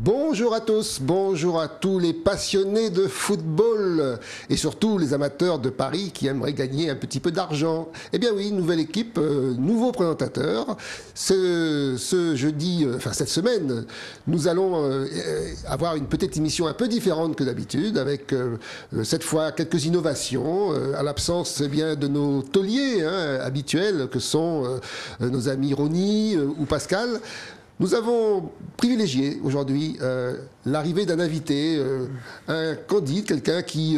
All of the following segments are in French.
Bonjour à tous, bonjour à tous les passionnés de football et surtout les amateurs de paris qui aimeraient gagner un petit peu d'argent. Eh bien oui, nouvelle équipe, nouveau présentateur. Ce jeudi, cette semaine, nous allons avoir une petite émission un peu différente que d'habitude avec cette fois quelques innovations à l'absence bien de nos tauliers habituels que sont nos amis Ronnie ou Pascal. Nous avons privilégié aujourd'hui l'arrivée d'un invité, un candide, quelqu'un qui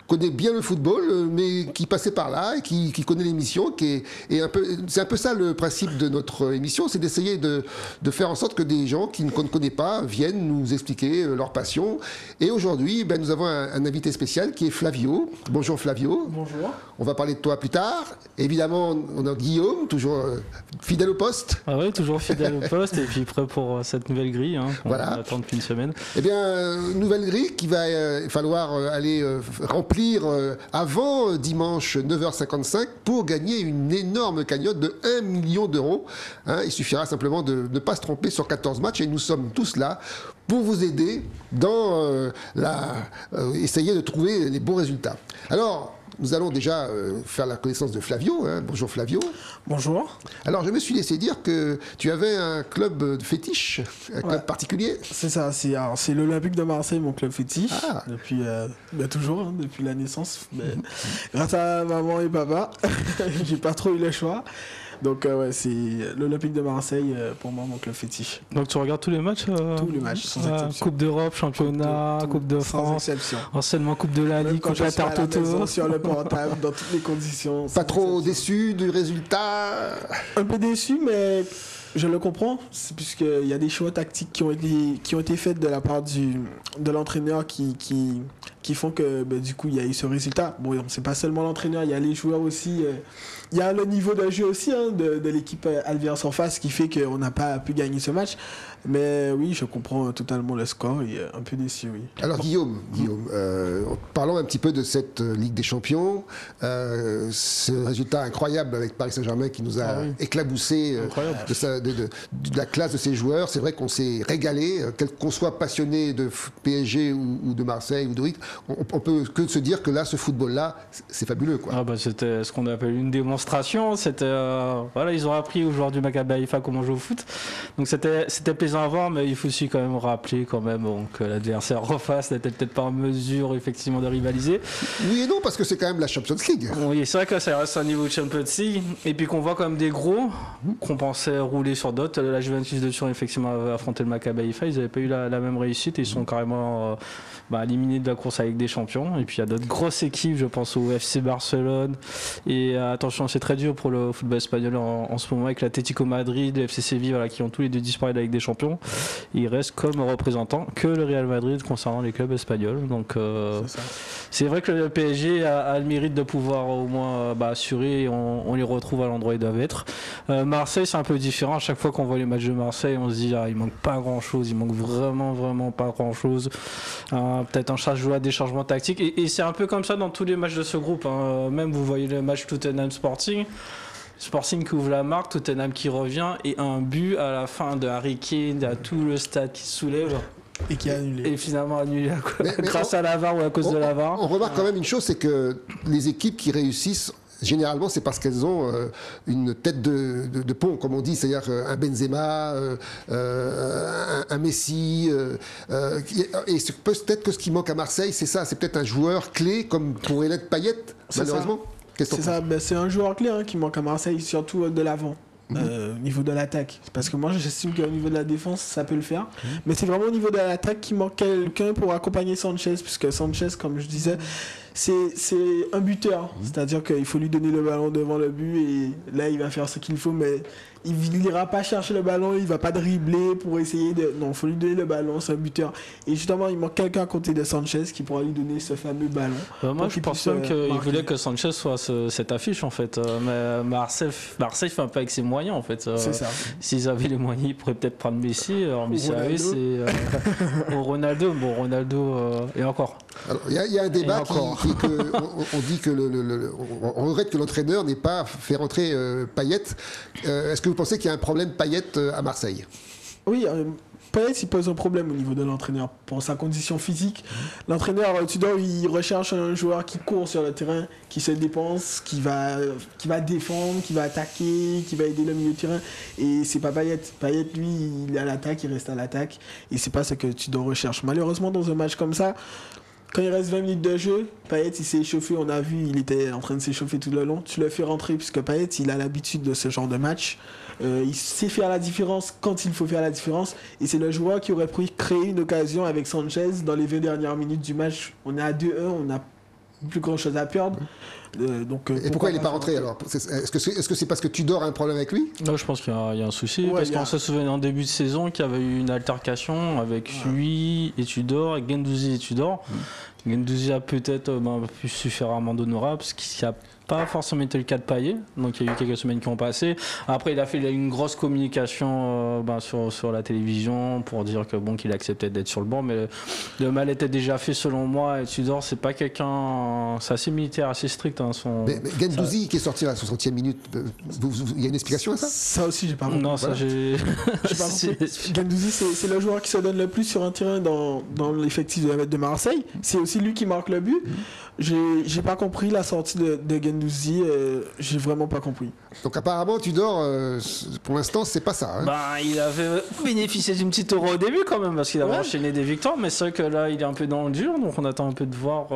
connaît bien le football, mais qui passait par là et qui connaît l'émission. C'est un peu ça le principe de notre émission, c'est d'essayer de faire en sorte que des gens qu'on ne connaît pas viennent nous expliquer leur passion. Et aujourd'hui, nous avons un invité spécial qui est Flavio. Bonjour Flavio. Bonjour. On va parler de toi plus tard. Évidemment, on a Guillaume, toujours fidèle au poste. Ah oui, toujours fidèle au poste et puis prêt pour cette nouvelle grille. On attend depuis une semaine. Eh bien, nouvelle grille qu'il va falloir aller remplir avant dimanche 9h55 pour gagner une énorme cagnotte de 1 million d'euros. Il suffira simplement de ne pas se tromper sur 14 matchs et nous sommes tous là pour vous aider dans essayer de trouver les bons résultats. Alors, nous allons déjà faire la connaissance de Flavio. Bonjour Flavio. Bonjour. Alors, je me suis laissé dire que tu avais un club de fétiche, un club particulier. C'est ça, c'est l'Olympique de Marseille, mon club fétiche. Depuis toujours, depuis la naissance. Grâce à maman et papa, j'ai pas trop eu le choix. Donc c'est l'Olympique de Marseille pour moi mon club fétiche. Donc tu regardes tous les matchs Tous les matchs, sans exception. Coupe d'Europe, championnat, Coupe de France, sans exception. Anciennement Coupe de la Ligue, Coupe la Tarte Auto. Sur le portable, dans toutes les conditions. Pas trop déçu du résultat? Un peu déçu, mais je le comprends, puisqu'il y a des choix tactiques qui ont été faits de la part de l'entraîneur qui font que du coup il y a eu ce résultat. Bon, c'est pas seulement l'entraîneur, il y a les joueurs aussi. Il y a le niveau de jeu aussi de l'équipe adverse en face qui fait qu'on n'a pas pu gagner ce match. Mais oui, je comprends totalement le score et un peu déçu, oui. Alors Guillaume, parlons un petit peu de cette Ligue des Champions. Ce résultat incroyable avec Paris Saint-Germain qui nous a éclaboussé de la classe de ses joueurs. C'est vrai qu'on s'est régalé, qu'on soit passionné de PSG ou de Marseille ou de Rick, on peut que se dire que là, ce football-là, c'est fabuleux, quoi. C'était ce qu'on appelle une démonstration. C'était, ils ont appris aux joueurs du Maccabi Haïfa comment jouer au foot. Donc c'était plaisant à voir, mais il faut aussi quand même rappeler que l'adversaire en face n'était peut-être pas en mesure effectivement de rivaliser. Oui et non, parce que c'est quand même la Champions League. Oui, c'est vrai que ça reste un niveau de Champions League. Et puis qu'on voit quand même des gros qu'on pensait rouler sur d'autres. La Juventus de Turin effectivement avait affronté le Maccabi Haïfa. Ils n'avaient pas eu la même réussite et ils sont carrément éliminés de la course avec des champions. Et puis il y a d'autres grosses équipes, je pense au FC Barcelone. Et attention, c'est très dur pour le football espagnol en ce moment avec l'Atlético Madrid, le FC Séville, qui ont tous les deux disparu avec des champions. Il reste comme représentant que le Real Madrid concernant les clubs espagnols. Donc c'est vrai que le PSG a le mérite de pouvoir au moins assurer et on les retrouve à l'endroit où ils doivent être. Marseille, c'est un peu différent. À chaque fois qu'on voit les matchs de Marseille, on se dit il manque pas grand chose, il manque vraiment pas grand chose. Peut-être en charge des changements tactiques et c'est un peu comme ça dans tous les matchs de ce groupe. Même vous voyez le match Tottenham Sporting qui ouvre la marque, Tottenham qui revient et un but à la fin de Harry Kane, à tout le stade qui se soulève. Et qui est annulé. Et finalement annulé grâce à la VAR ou à cause de la VAR. On remarque quand même une chose, c'est que les équipes qui réussissent, généralement, c'est parce qu'elles ont une tête de pont, comme on dit, c'est-à-dire un Benzema, un Messi. Et peut-être que ce qui manque à Marseille, c'est ça, c'est peut-être un joueur clé, comme pourrait l'être Payet, malheureusement. C'est ça, c'est un joueur clé qui manque à Marseille, surtout de l'avant. Au niveau de l'attaque, parce que moi j'estime qu'au niveau de la défense ça peut le faire, mais c'est vraiment au niveau de l'attaque qu'il manque quelqu'un pour accompagner Sanchez, puisque Sanchez, comme je disais, c'est un buteur. C'est-à-dire qu'il faut lui donner le ballon devant le but et là, il va faire ce qu'il faut, mais il n'ira pas chercher le ballon, il ne va pas dribbler pour essayer de... Non, il faut lui donner le ballon, c'est un buteur. Et justement, il manque quelqu'un à côté de Sanchez qui pourra lui donner ce fameux ballon. Moi, je pense même qu'il voulait que Sanchez soit cette affiche, en fait. Mais Marseille fait un peu avec ses moyens, en fait. C'est ça. S'ils avaient les moyens, ils pourraient peut-être prendre Messi. Alors, Messi avait, c'est... Ronaldo, et encore. Il y a un débat on dit que on regrette que l'entraîneur n'ait pas fait rentrer Payet. Est-ce que vous pensez qu'il y a un problème Payet à Marseille? Oui, Payet, il pose un problème au niveau de l'entraîneur pour sa condition physique. L'entraîneur Tudor, il recherche un joueur qui court sur le terrain, qui se dépense, qui va défendre, qui va attaquer, qui va aider le milieu de terrain. Et c'est pas Payet. Payet, lui, il est à l'attaque, il reste à l'attaque. Et c'est pas ce que Tudor recherche. Malheureusement, dans un match comme ça, quand il reste 20 minutes de jeu, Payet, il s'est échauffé. On a vu, il était en train de s'échauffer tout le long. Tu le fais rentrer puisque Payet, il a l'habitude de ce genre de match. Il sait faire la différence quand il faut faire la différence. Et c'est le joueur qui aurait pu créer une occasion avec Sanchez dans les 20 dernières minutes du match. On est à 2-1, on n'a plus grand chose à perdre. Et pourquoi il n'est pas rentré alors? Est-ce que c'est parce que Tudor a un problème avec lui? Non, je pense qu'il y a un souci. Parce qu'on se souvient en début de saison qu'il y avait eu une altercation avec lui et Tudor, et Guendouzi et Tudor. Guendouzi a peut-être pu suffire à amende honorable, parce qu'il n'y a pas forcément été le cas de Payet. Donc il y a eu quelques semaines qui ont passé. Après, il a fait une grosse communication sur la télévision pour dire que qu'il acceptait d'être sur le banc, mais le mal était déjà fait selon moi. Et Tudor, c'est pas quelqu'un, c'est assez militaire, assez strict. Mais Guendouzi qui est sorti à la 60e minute, il y a une explication à ça? Ça aussi, j'ai pas compris. Non, ça j'ai pas compris. Guendouzi, c'est le joueur qui se donne le plus sur un terrain dans l'effectif de Marseille. C'est aussi lui qui marque le but. J'ai pas compris la sortie de Guendouzi, j'ai vraiment pas compris. Donc apparemment Tudor, pour l'instant c'est pas ça. Il avait bénéficié d'une petite euro au début quand même, parce qu'il avait enchaîné des victoires, mais c'est vrai que là il est un peu dans le dur, donc on attend un peu de voir.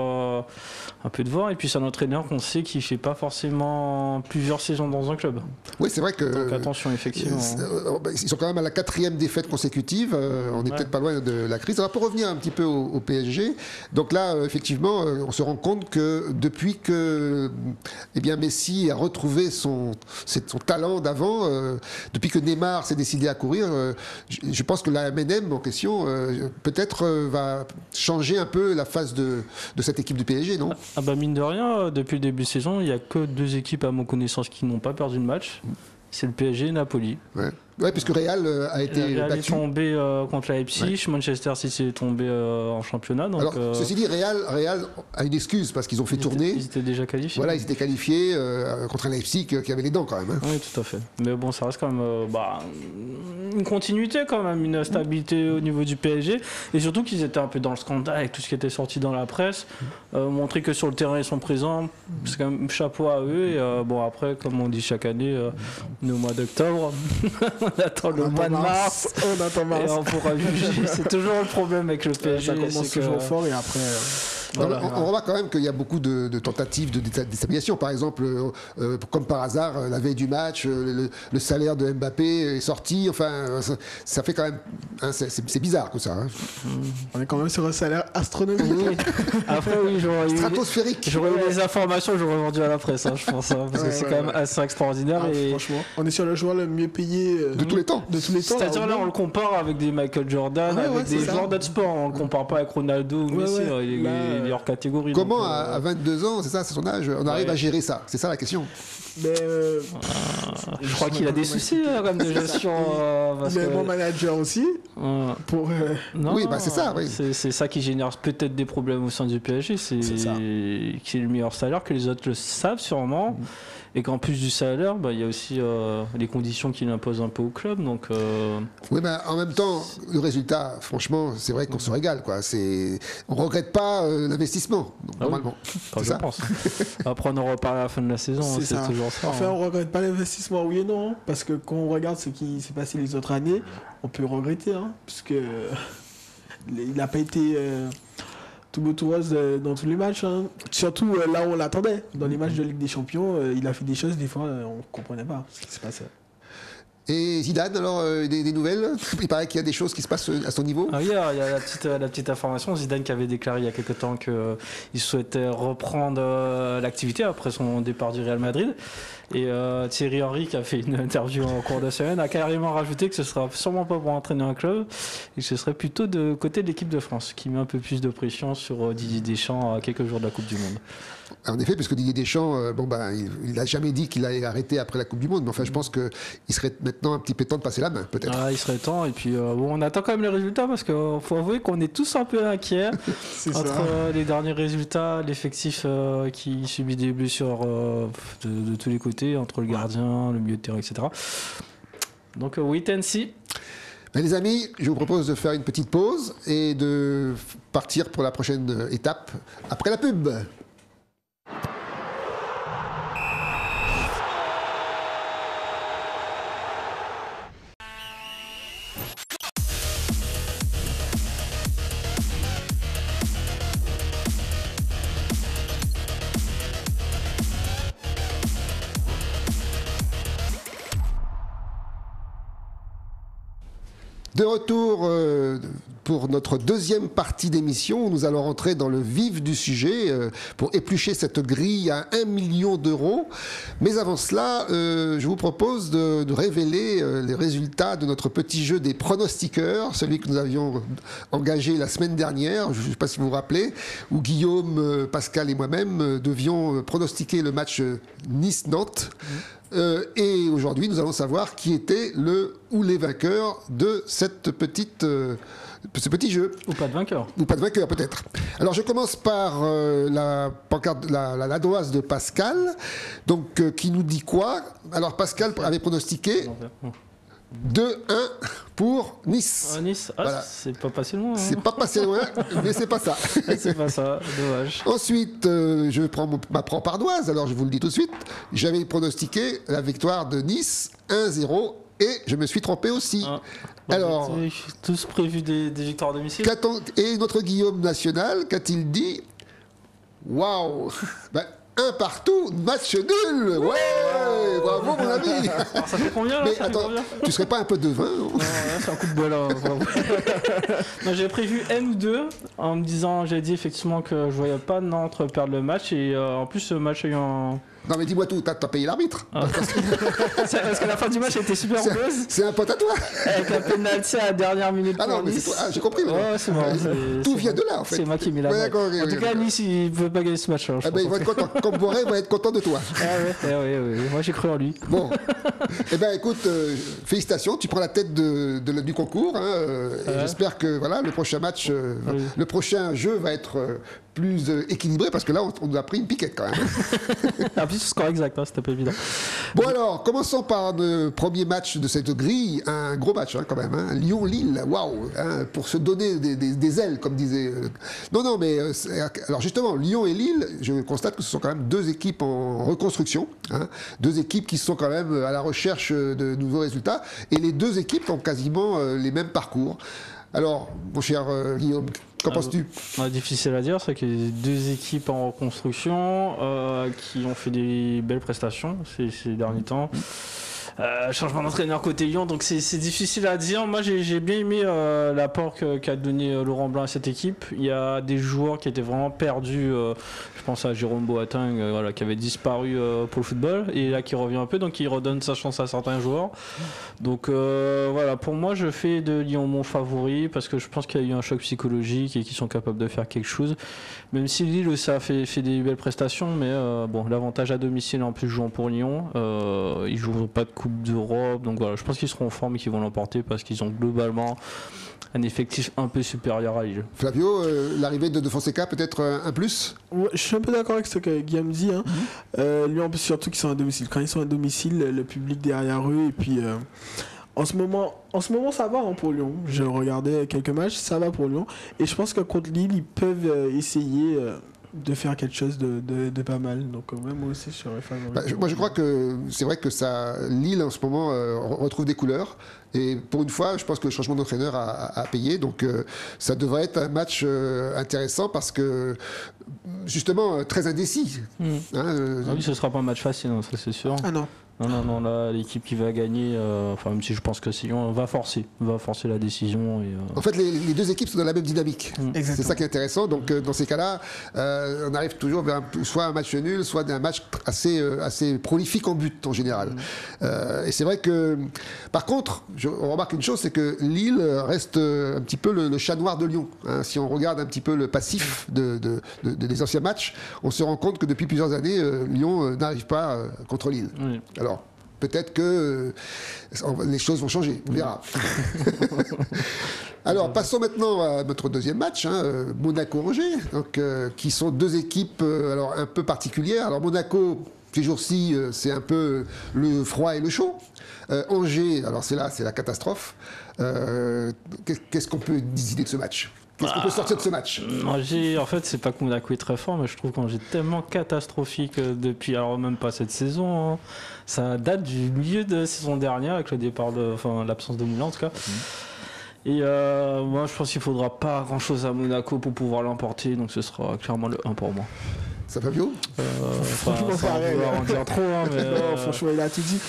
Et puis c'est un entraîneur qu'on sait qu'il fait pas forcément plusieurs saisons dans un club. Oui, c'est vrai que... Donc attention, effectivement. Ils sont quand même à la 4e défaite consécutive, on est peut-être pas loin de la crise. Alors pour revenir un petit peu au PSG, donc là effectivement on se rend compte que depuis que Messi a retrouvé son talent d'avant, depuis que Neymar s'est décidé à courir, je pense que la MNM en question peut-être va changer un peu la face de cette équipe du PSG, non? Mine de rien, depuis le début de saison, il n'y a que 2 équipes à mon connaissance qui n'ont pas perdu de match. C'est le PSG et Napoli. Ouais, puisque Real a été Real battu. est tombé contre Leipzig, Manchester City est tombé en championnat. Donc, alors, ceci dit, Real a une excuse parce qu'ils ont fait tourner. Ils étaient déjà qualifiés. Voilà, ils étaient qualifiés contre un Leipzig qui avait les dents quand même. Oui, tout à fait. Mais bon, ça reste quand même une continuité quand même, une stabilité au niveau du PSG. Et surtout qu'ils étaient un peu dans le scandale avec tout ce qui était sorti dans la presse. Montrer que sur le terrain ils sont présents, c'est quand même chapeau à eux. Et après, comme on dit chaque année, on est au mois d'octobre. On attend le mois de mars. On attend mars. Et on pourra juger. C'est toujours le problème avec le PSG. Ça commence toujours fort et après... Voilà. On remarque quand même qu'il y a beaucoup de tentatives de déstabilisation. Par exemple, comme par hasard, la veille du match, le salaire de Mbappé est sorti. Enfin, ça fait quand même... c'est bizarre que ça. On est quand même sur un salaire astronomique. Oui. Après, stratosphérique. J'aurais eu les informations, j'aurais vendu à la presse, je pense. Parce que c'est quand même assez extraordinaire. Franchement, on est sur le joueur le mieux payé de tous les temps. C'est-à-dire là, on le compare avec des Michael Jordan, avec des joueurs d'autres sports. On le compare pas avec Ronaldo ou Messi. Il est hors catégorie. Comment à 22 ans, c'est ça, c'est son âge, on arrive à gérer ça? C'est ça la question. Je crois qu'il a des soucis quand même de gestion. Il est bon manager aussi. Oui, c'est ça. Oui. C'est ça qui génère peut-être des problèmes au sein du PSG. C'est qu'il ait le meilleur salaire, que les autres le savent sûrement. Et qu'en plus du salaire, il y a aussi les conditions qu'il impose un peu au club. Donc, oui, mais en même temps, le résultat, franchement, c'est vrai qu'on se régale. On ne regrette pas l'investissement, normalement. Oui, je pense. Après, on en reparle à la fin de la saison. C'est toujours ça. Enfin, on ne regrette pas l'investissement, oui et non. Parce que quand on regarde ce qui s'est passé les autres années, on peut regretter. Puisque il n'a pas été... tout beau tout rose dans tous les matchs, surtout là où on l'attendait. Dans les matchs de Ligue des Champions, il a fait des choses, des fois, on ne comprenait pas ce qui se passait. Et Zidane, alors, des nouvelles? Il paraît qu'il y a des choses qui se passent à son niveau. Ah oui, alors, il y a la petite information. Zidane qui avait déclaré il y a quelque temps qu'il souhaitait reprendre l'activité après son départ du Real Madrid. Et Thierry Henry, qui a fait une interview en cours de semaine, a carrément rajouté que ce ne sera sûrement pas pour entraîner un club et que ce serait plutôt de côté de l'équipe de France, qui met un peu plus de pression sur Didier Deschamps à quelques jours de la Coupe du Monde. En effet, parce que Didier Deschamps, il n'a jamais dit qu'il allait arrêter après la Coupe du Monde, mais enfin, je pense qu'il serait maintenant un petit peu temps de passer la main, peut-être. Ah, il serait temps, et puis on attend quand même les résultats, parce qu'il faut avouer qu'on est tous un peu inquiets entre les derniers résultats, l'effectif qui subit des blessures de tous les côtés, entre le gardien, le milieu de terrain, etc. Donc, wait and see. Mais les amis, je vous propose de faire une petite pause et de partir pour la prochaine étape après la pub. De retour pour notre deuxième partie d'émission, nous allons rentrer dans le vif du sujet pour éplucher cette grille à 1 million d'euros. Mais avant cela, je vous propose de révéler les résultats de notre petit jeu des pronostiqueurs, celui que nous avions engagé la semaine dernière, je ne sais pas si vous vous rappelez, où Guillaume, Pascal et moi-même devions pronostiquer le match Nice-Nantes. Et aujourd'hui, nous allons savoir qui était le ou les vainqueurs de ce petit jeu. Ou pas de vainqueur. Ou pas de vainqueur, peut-être. Alors, je commence par la pancarte, la doise de Pascal, donc qui nous dit quoi? Alors, Pascal avait pronostiqué 2-1 pour Nice. Nice, voilà. C'est pas passé loin. C'est pas passé loin, mais c'est pas ça. C'est pas ça, dommage. Ensuite, je prends ma propre ardoise, alors je vous le dis tout de suite. J'avais pronostiqué la victoire de Nice 1-0 et je me suis trompé aussi. Alors, tous prévu des victoires à domicile. Et notre Guillaume National, qu'a-t-il dit? Waouh! Un partout, match nul. Ouais, bravo mon ami. Alors, ça fait combien là? Mais attends, tu serais pas un peu de vin? C'est un coup de bol là. J'avais prévu N2 en me disant, j'ai dit effectivement que je voyais pas Nantes perdre le match et en plus ce match a eu un... Non mais dis-moi tout, t'as payé l'arbitre? Parce que la fin du match était super heureuse. C'est un pote à toi. Avec un penalty à la dernière minute. Ah non, mais c'est toi. Ah, j'ai compris. Ouais, c'est bon. Tout vient de là en fait. C'est moi qui ai mis la balle. En tout cas, Nice, il ne pouvait pas gagner ce match. Ils vont être contents. Comme Boré va être content de toi. Oui. Moi j'ai cru en lui. Bon. Eh ben écoute, félicitations, tu prends la tête du concours. J'espère que voilà, le prochain match, le prochain jeu va être plus équilibré parce que là on nous a pris une piquette quand même. En plus, score exact, c'était pas évident. Bon alors, commençons par le premier match de cette grille, un gros match quand même, Lyon-Lille, waouh, pour se donner des ailes, comme disait... Non, mais alors justement, Lyon et Lille, je constate que ce sont quand même deux équipes en reconstruction, deux équipes qui sont quand même à la recherche de nouveaux résultats, et les deux équipes ont quasiment les mêmes parcours. Alors, mon cher Guillaume, qu'en penses-tu? Difficile à dire, c'est que les deux équipes en reconstruction qui ont fait des belles prestations ces derniers temps. Changement d'entraîneur côté Lyon, donc c'est difficile à dire. Moi j'ai bien aimé l'apport qu'a donné Laurent Blanc à cette équipe. Il y a des joueurs qui étaient vraiment perdus, je pense à Jérôme Boateng qui avait disparu pour le football et là qui revient un peu, donc il redonne sa chance à certains joueurs. Donc voilà, pour moi je fais de Lyon mon favori parce que je pense qu'il y a eu un choc psychologique et qu'ils sont capables de faire quelque chose, même si Lille aussi a fait des belles prestations, mais bon, l'avantage à domicile en plus jouant pour Lyon, ils joueront pas de Coupe d'Europe, donc voilà, je pense qu'ils seront en forme et qu'ils vont l'emporter parce qu'ils ont globalement un effectif un peu supérieur à Lille. Flavio, l'arrivée de Fonseca peut-être un plus? Ouais, je suis un peu d'accord avec ce que Guillaume dit. Lyon, surtout qu'ils sont à domicile. Quand ils sont à domicile, le public derrière eux, et puis en ce moment ça va pour Lyon. Je regardais quelques matchs, ça va pour Lyon. Et je pense que contre Lille, ils peuvent essayer de faire quelque chose de pas mal. Donc moi aussi je serais favori. Moi je crois que c'est vrai que Lille en ce moment retrouve des couleurs et pour une fois je pense que le changement d'entraîneur a payé, donc ça devrait être un match intéressant parce que justement très indécis. Oui, ce sera pas un match facile, ça c'est sûr. Ah non. Non, là, l'équipe qui va gagner, enfin, même si je pense que Sion va forcer la décision. En fait, les deux équipes sont dans la même dynamique. C'est ça qui est intéressant. Donc, dans ces cas-là, on arrive toujours vers soit un match nul, soit un match assez prolifique en but, en général. Et c'est vrai que, par contre, on remarque une chose, c'est que Lille reste un petit peu le chat noir de Lyon. Hein. Si on regarde un petit peu le passif des anciens matchs, on se rend compte que depuis plusieurs années, Lyon n'arrive pas contre Lille. Oui. Alors, peut-être que les choses vont changer, on verra. Alors, passons maintenant à notre deuxième match, Monaco-Angers, qui sont deux équipes alors, un peu particulières. Alors, Monaco, ces jours-ci, c'est un peu le froid et le chaud. Angers, alors c'est la catastrophe. Qu'est-ce qu'on peut décider de ce match ? Qu'est-ce qu'on peut sortir de ce match ? Angers, en fait, c'est pas que Monaco est très fort, mais je trouve qu'Angers est tellement catastrophique depuis, alors même pas cette saison, hein. Ça date du milieu de saison dernière avec le départ l'absence de Moulin en tout cas. Et moi, je pense qu'il faudra pas grand-chose à Monaco pour pouvoir l'emporter, donc ce sera clairement le 1 pour moi. Ça va bien ? Franchement, ça en dire trop, hein, mais non, franchement, il a tout dit.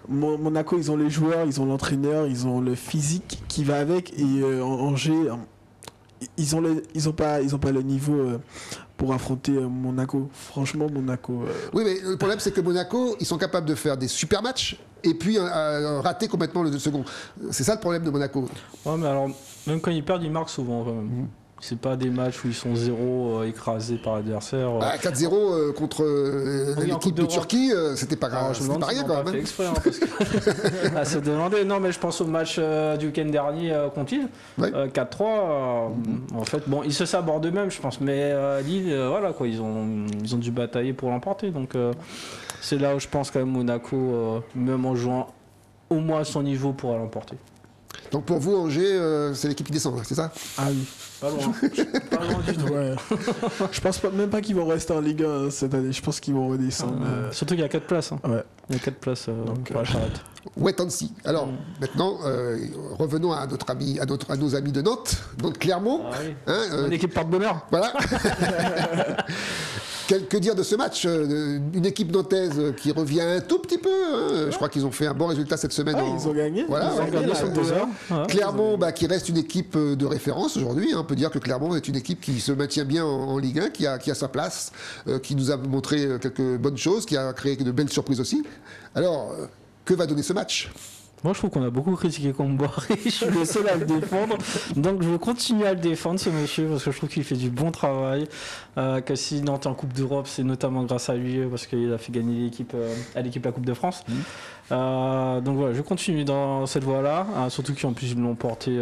Monaco, ils ont les joueurs, ils ont l'entraîneur, ils ont le physique qui va avec, et Angers. Ils ont pas le niveau pour affronter Monaco. Franchement, Monaco. Oui, mais le problème c'est que Monaco, ils sont capables de faire des super matchs et puis rater complètement le second. C'est ça le problème de Monaco. Ouais, mais alors même quand ils perdent, ils marquent souvent quand même. C'est pas des matchs où ils sont 0 écrasés par l'adversaire. 4-0 contre l'équipe de Turquie, c'était pas grave. C'était pas rien quand même. Fait exprès, parce que à se demander. Non, mais je pense au match du week-end dernier contre Lille. Ouais. 4-3. En fait, bon, ils se sabordent eux-mêmes, je pense. Mais Lille, voilà quoi, ils ont dû batailler pour l'emporter. Donc c'est là où je pense quand même Monaco, même en jouant au moins à son niveau, pourra l'emporter. Donc pour vous, Angers, c'est l'équipe qui descend, c'est ça ? Ah oui. Pas loin. Pas loin du tout. Ouais. Je pense même pas qu'ils vont rester en Ligue 1 cette année. Je pense qu'ils vont redescendre. Surtout qu'il y a 4 places. Hein. Ouais. Il y a 4 places donc, pour la charrette. Wait and see. Alors, maintenant, revenons à nos amis de Nantes, donc Clermont. Ah oui. Une équipe porte-bonheur. Voilà. Que dire de ce match ? Une équipe nantaise qui revient un tout petit peu. Je crois qu'ils ont fait un bon résultat cette semaine. Ils ont gagné. Voilà, ils ont gagné sur 2 heures. Clermont, qui reste une équipe de référence aujourd'hui. On peut dire que Clermont est une équipe qui se maintient bien en Ligue 1, qui a sa place, qui nous a montré quelques bonnes choses, qui a créé de belles surprises aussi. Alors, que va donner ce match ? Moi, je trouve qu'on a beaucoup critiqué Comboiré. Je suis le seul à le défendre. Donc, je vais continuer à le défendre, ce monsieur, parce que je trouve qu'il fait du bon travail. Que si Nantes est en Coupe d'Europe, c'est notamment grâce à lui, parce qu'il a fait gagner l'équipe la Coupe de France. Donc, voilà, je continue dans cette voie-là. Surtout qu'en plus, ils l'ont porté il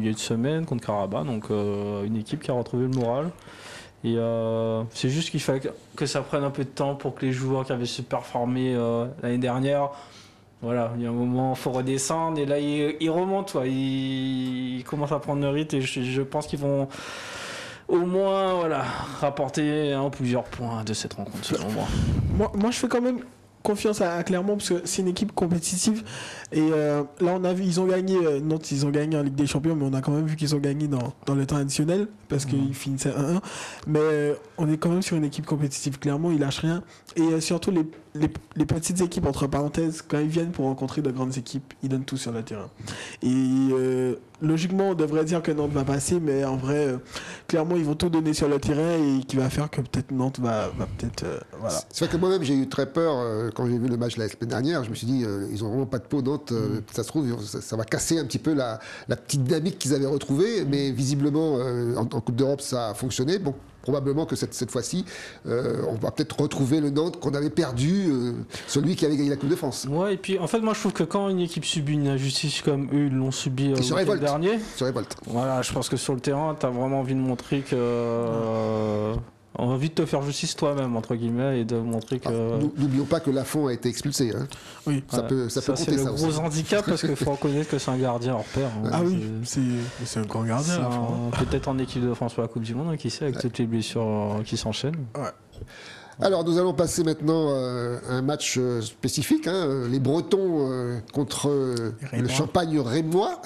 y a une semaine contre Karabakh. Donc, une équipe qui a retrouvé le moral. Et c'est juste qu'il fallait que ça prenne un peu de temps pour que les joueurs qui avaient su performer l'année dernière. Voilà, il y a un moment, il faut redescendre et là, ils remontent, ils commencent à prendre le rythme et je pense qu'ils vont au moins rapporter plusieurs points de cette rencontre, selon moi. Moi, je fais quand même confiance à Clermont parce que c'est une équipe compétitive et là on a vu ils ont gagné Nantes, ils ont gagné en Ligue des Champions, mais on a quand même vu qu'ils ont gagné dans le temps additionnel parce qu'ils finissaient 1-1, mais on est quand même sur une équipe compétitive. Clermont, ils lâchent rien et surtout les petites équipes, entre parenthèses, quand ils viennent pour rencontrer de grandes équipes, ils donnent tout sur le terrain et logiquement on devrait dire que Nantes va passer, mais en vrai Clermont, ils vont tout donner sur le terrain et qui va faire que peut-être Nantes va peut-être voilà. C'est vrai que moi-même j'ai eu très peur quand j'ai vu le match la semaine dernière. Je me suis dit ils ont vraiment pas de peau, Nantes. Ça se trouve ça va casser un petit peu la petite dynamique qu'ils avaient retrouvée, mais visiblement en Coupe d'Europe ça a fonctionné. Bon, probablement que cette fois-ci, on va peut-être retrouver le Nantes qu'on avait perdu, celui qui avait gagné la Coupe de France. Ouais, et puis en fait, moi je trouve que quand une équipe subit une injustice comme eux, ils l'ont subi le dernier. Se révolte. Voilà, je pense que sur le terrain, tu as vraiment envie de montrer que. On a envie de te faire justice toi-même, entre guillemets, et de montrer que. N'oublions pas que Lafont a été expulsé. Hein. Oui, ça peut compter, ça aussi. C'est le gros handicap parce qu'il faut reconnaître que c'est un gardien hors pair. Hein. Ah oui, c'est un grand gardien. Peut-être en équipe de France pour la Coupe du Monde, hein, qui sait, avec toutes les blessures qui s'enchaînent. Ouais. Alors nous allons passer maintenant à un match spécifique, les Bretons contre le Champagne rémois.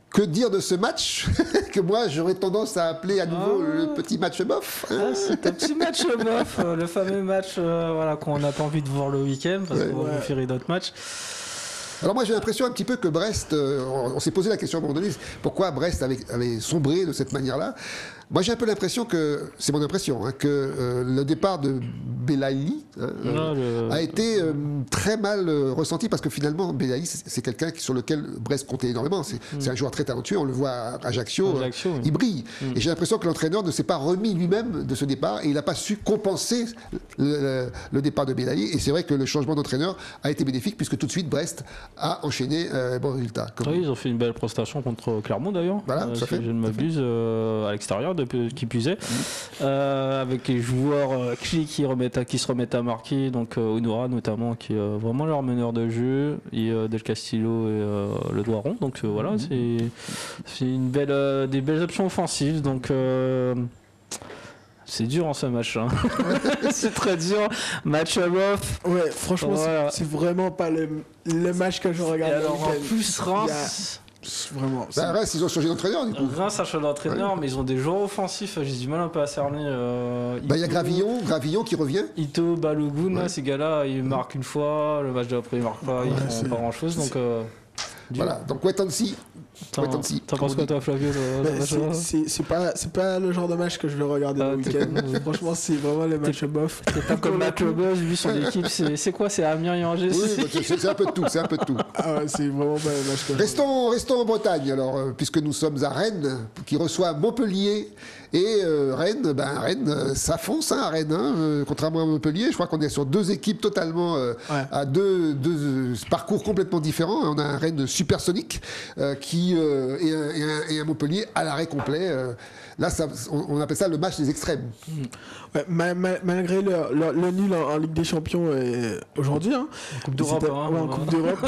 Que dire de ce match que moi j'aurais tendance à appeler à nouveau le petit match bof, hein. C'est un petit match bof, le fameux match qu'on n'a pas envie de voir le week-end parce qu'on va préférer d'autres matchs. Alors moi j'ai l'impression un petit peu que Brest, on s'est posé la question à un moment donné, pourquoi Brest avait sombré de cette manière-là. Moi j'ai un peu l'impression que, c'est mon impression, que le départ de Belaïli a été très mal ressenti parce que finalement Belaïli c'est quelqu'un sur lequel Brest comptait énormément. C'est un joueur très talentueux, on le voit à Ajaccio, il brille. Et j'ai l'impression que l'entraîneur ne s'est pas remis lui-même de ce départ et il n'a pas su compenser le départ de Belaïli. Et c'est vrai que le changement d'entraîneur a été bénéfique puisque tout de suite Brest a enchaîné bon résultat. Oui, ils ont fait une belle prestation contre Clermont d'ailleurs. Voilà, si je ne m'abuse, à l'extérieur, qui plus est, avec les joueurs clés qui se remettent à marquer, donc Honora notamment, qui est vraiment leur meneur de jeu, et Del Castillo et le Doiron. Donc voilà, c'est des belles options offensives. Donc c'est dur en ce match. Hein. C'est très dur. Match off. Ouais, franchement, c'est vraiment pas le match que je regarde. Et alors en plus, Reims. Vraiment. Reims, ils ont changé d'entraîneur du coup. Reims a changé d'entraîneur, mais ils ont des joueurs offensifs. J'ai du mal un peu à cerner. Il y a Gravillon qui revient. Ito, Balogun, ces gars-là, ils marquent une fois. Le match d'après, ils marquent pas. Ils font pas grand-chose. Donc voilà. Donc Wetansi. T'en penses quoi toi, Flavio? C'est pas le genre de match que je vais regarder le week-end. Franchement, c'est vraiment les matchs bof. C'est pas comme match bof, vu son équipe. C'est quoi? C'est Amiens et Angers? Oui, c'est un peu de tout. C'est un peu de tout. Ah ouais, c'est vraiment pas les matchs que Restons en Bretagne alors, puisque nous sommes à Rennes, qui reçoit Montpellier. Et Rennes, ça fonce à Rennes, contrairement à Montpellier. Je crois qu'on est sur deux équipes totalement à deux parcours complètement différents. On a un Rennes supersonique et un Montpellier à l'arrêt complet. Là, on appelle ça le match des extrêmes. Ouais, malgré le nul en Ligue des Champions aujourd'hui, hein, en Coupe d'Europe, en Coupe d'Europe,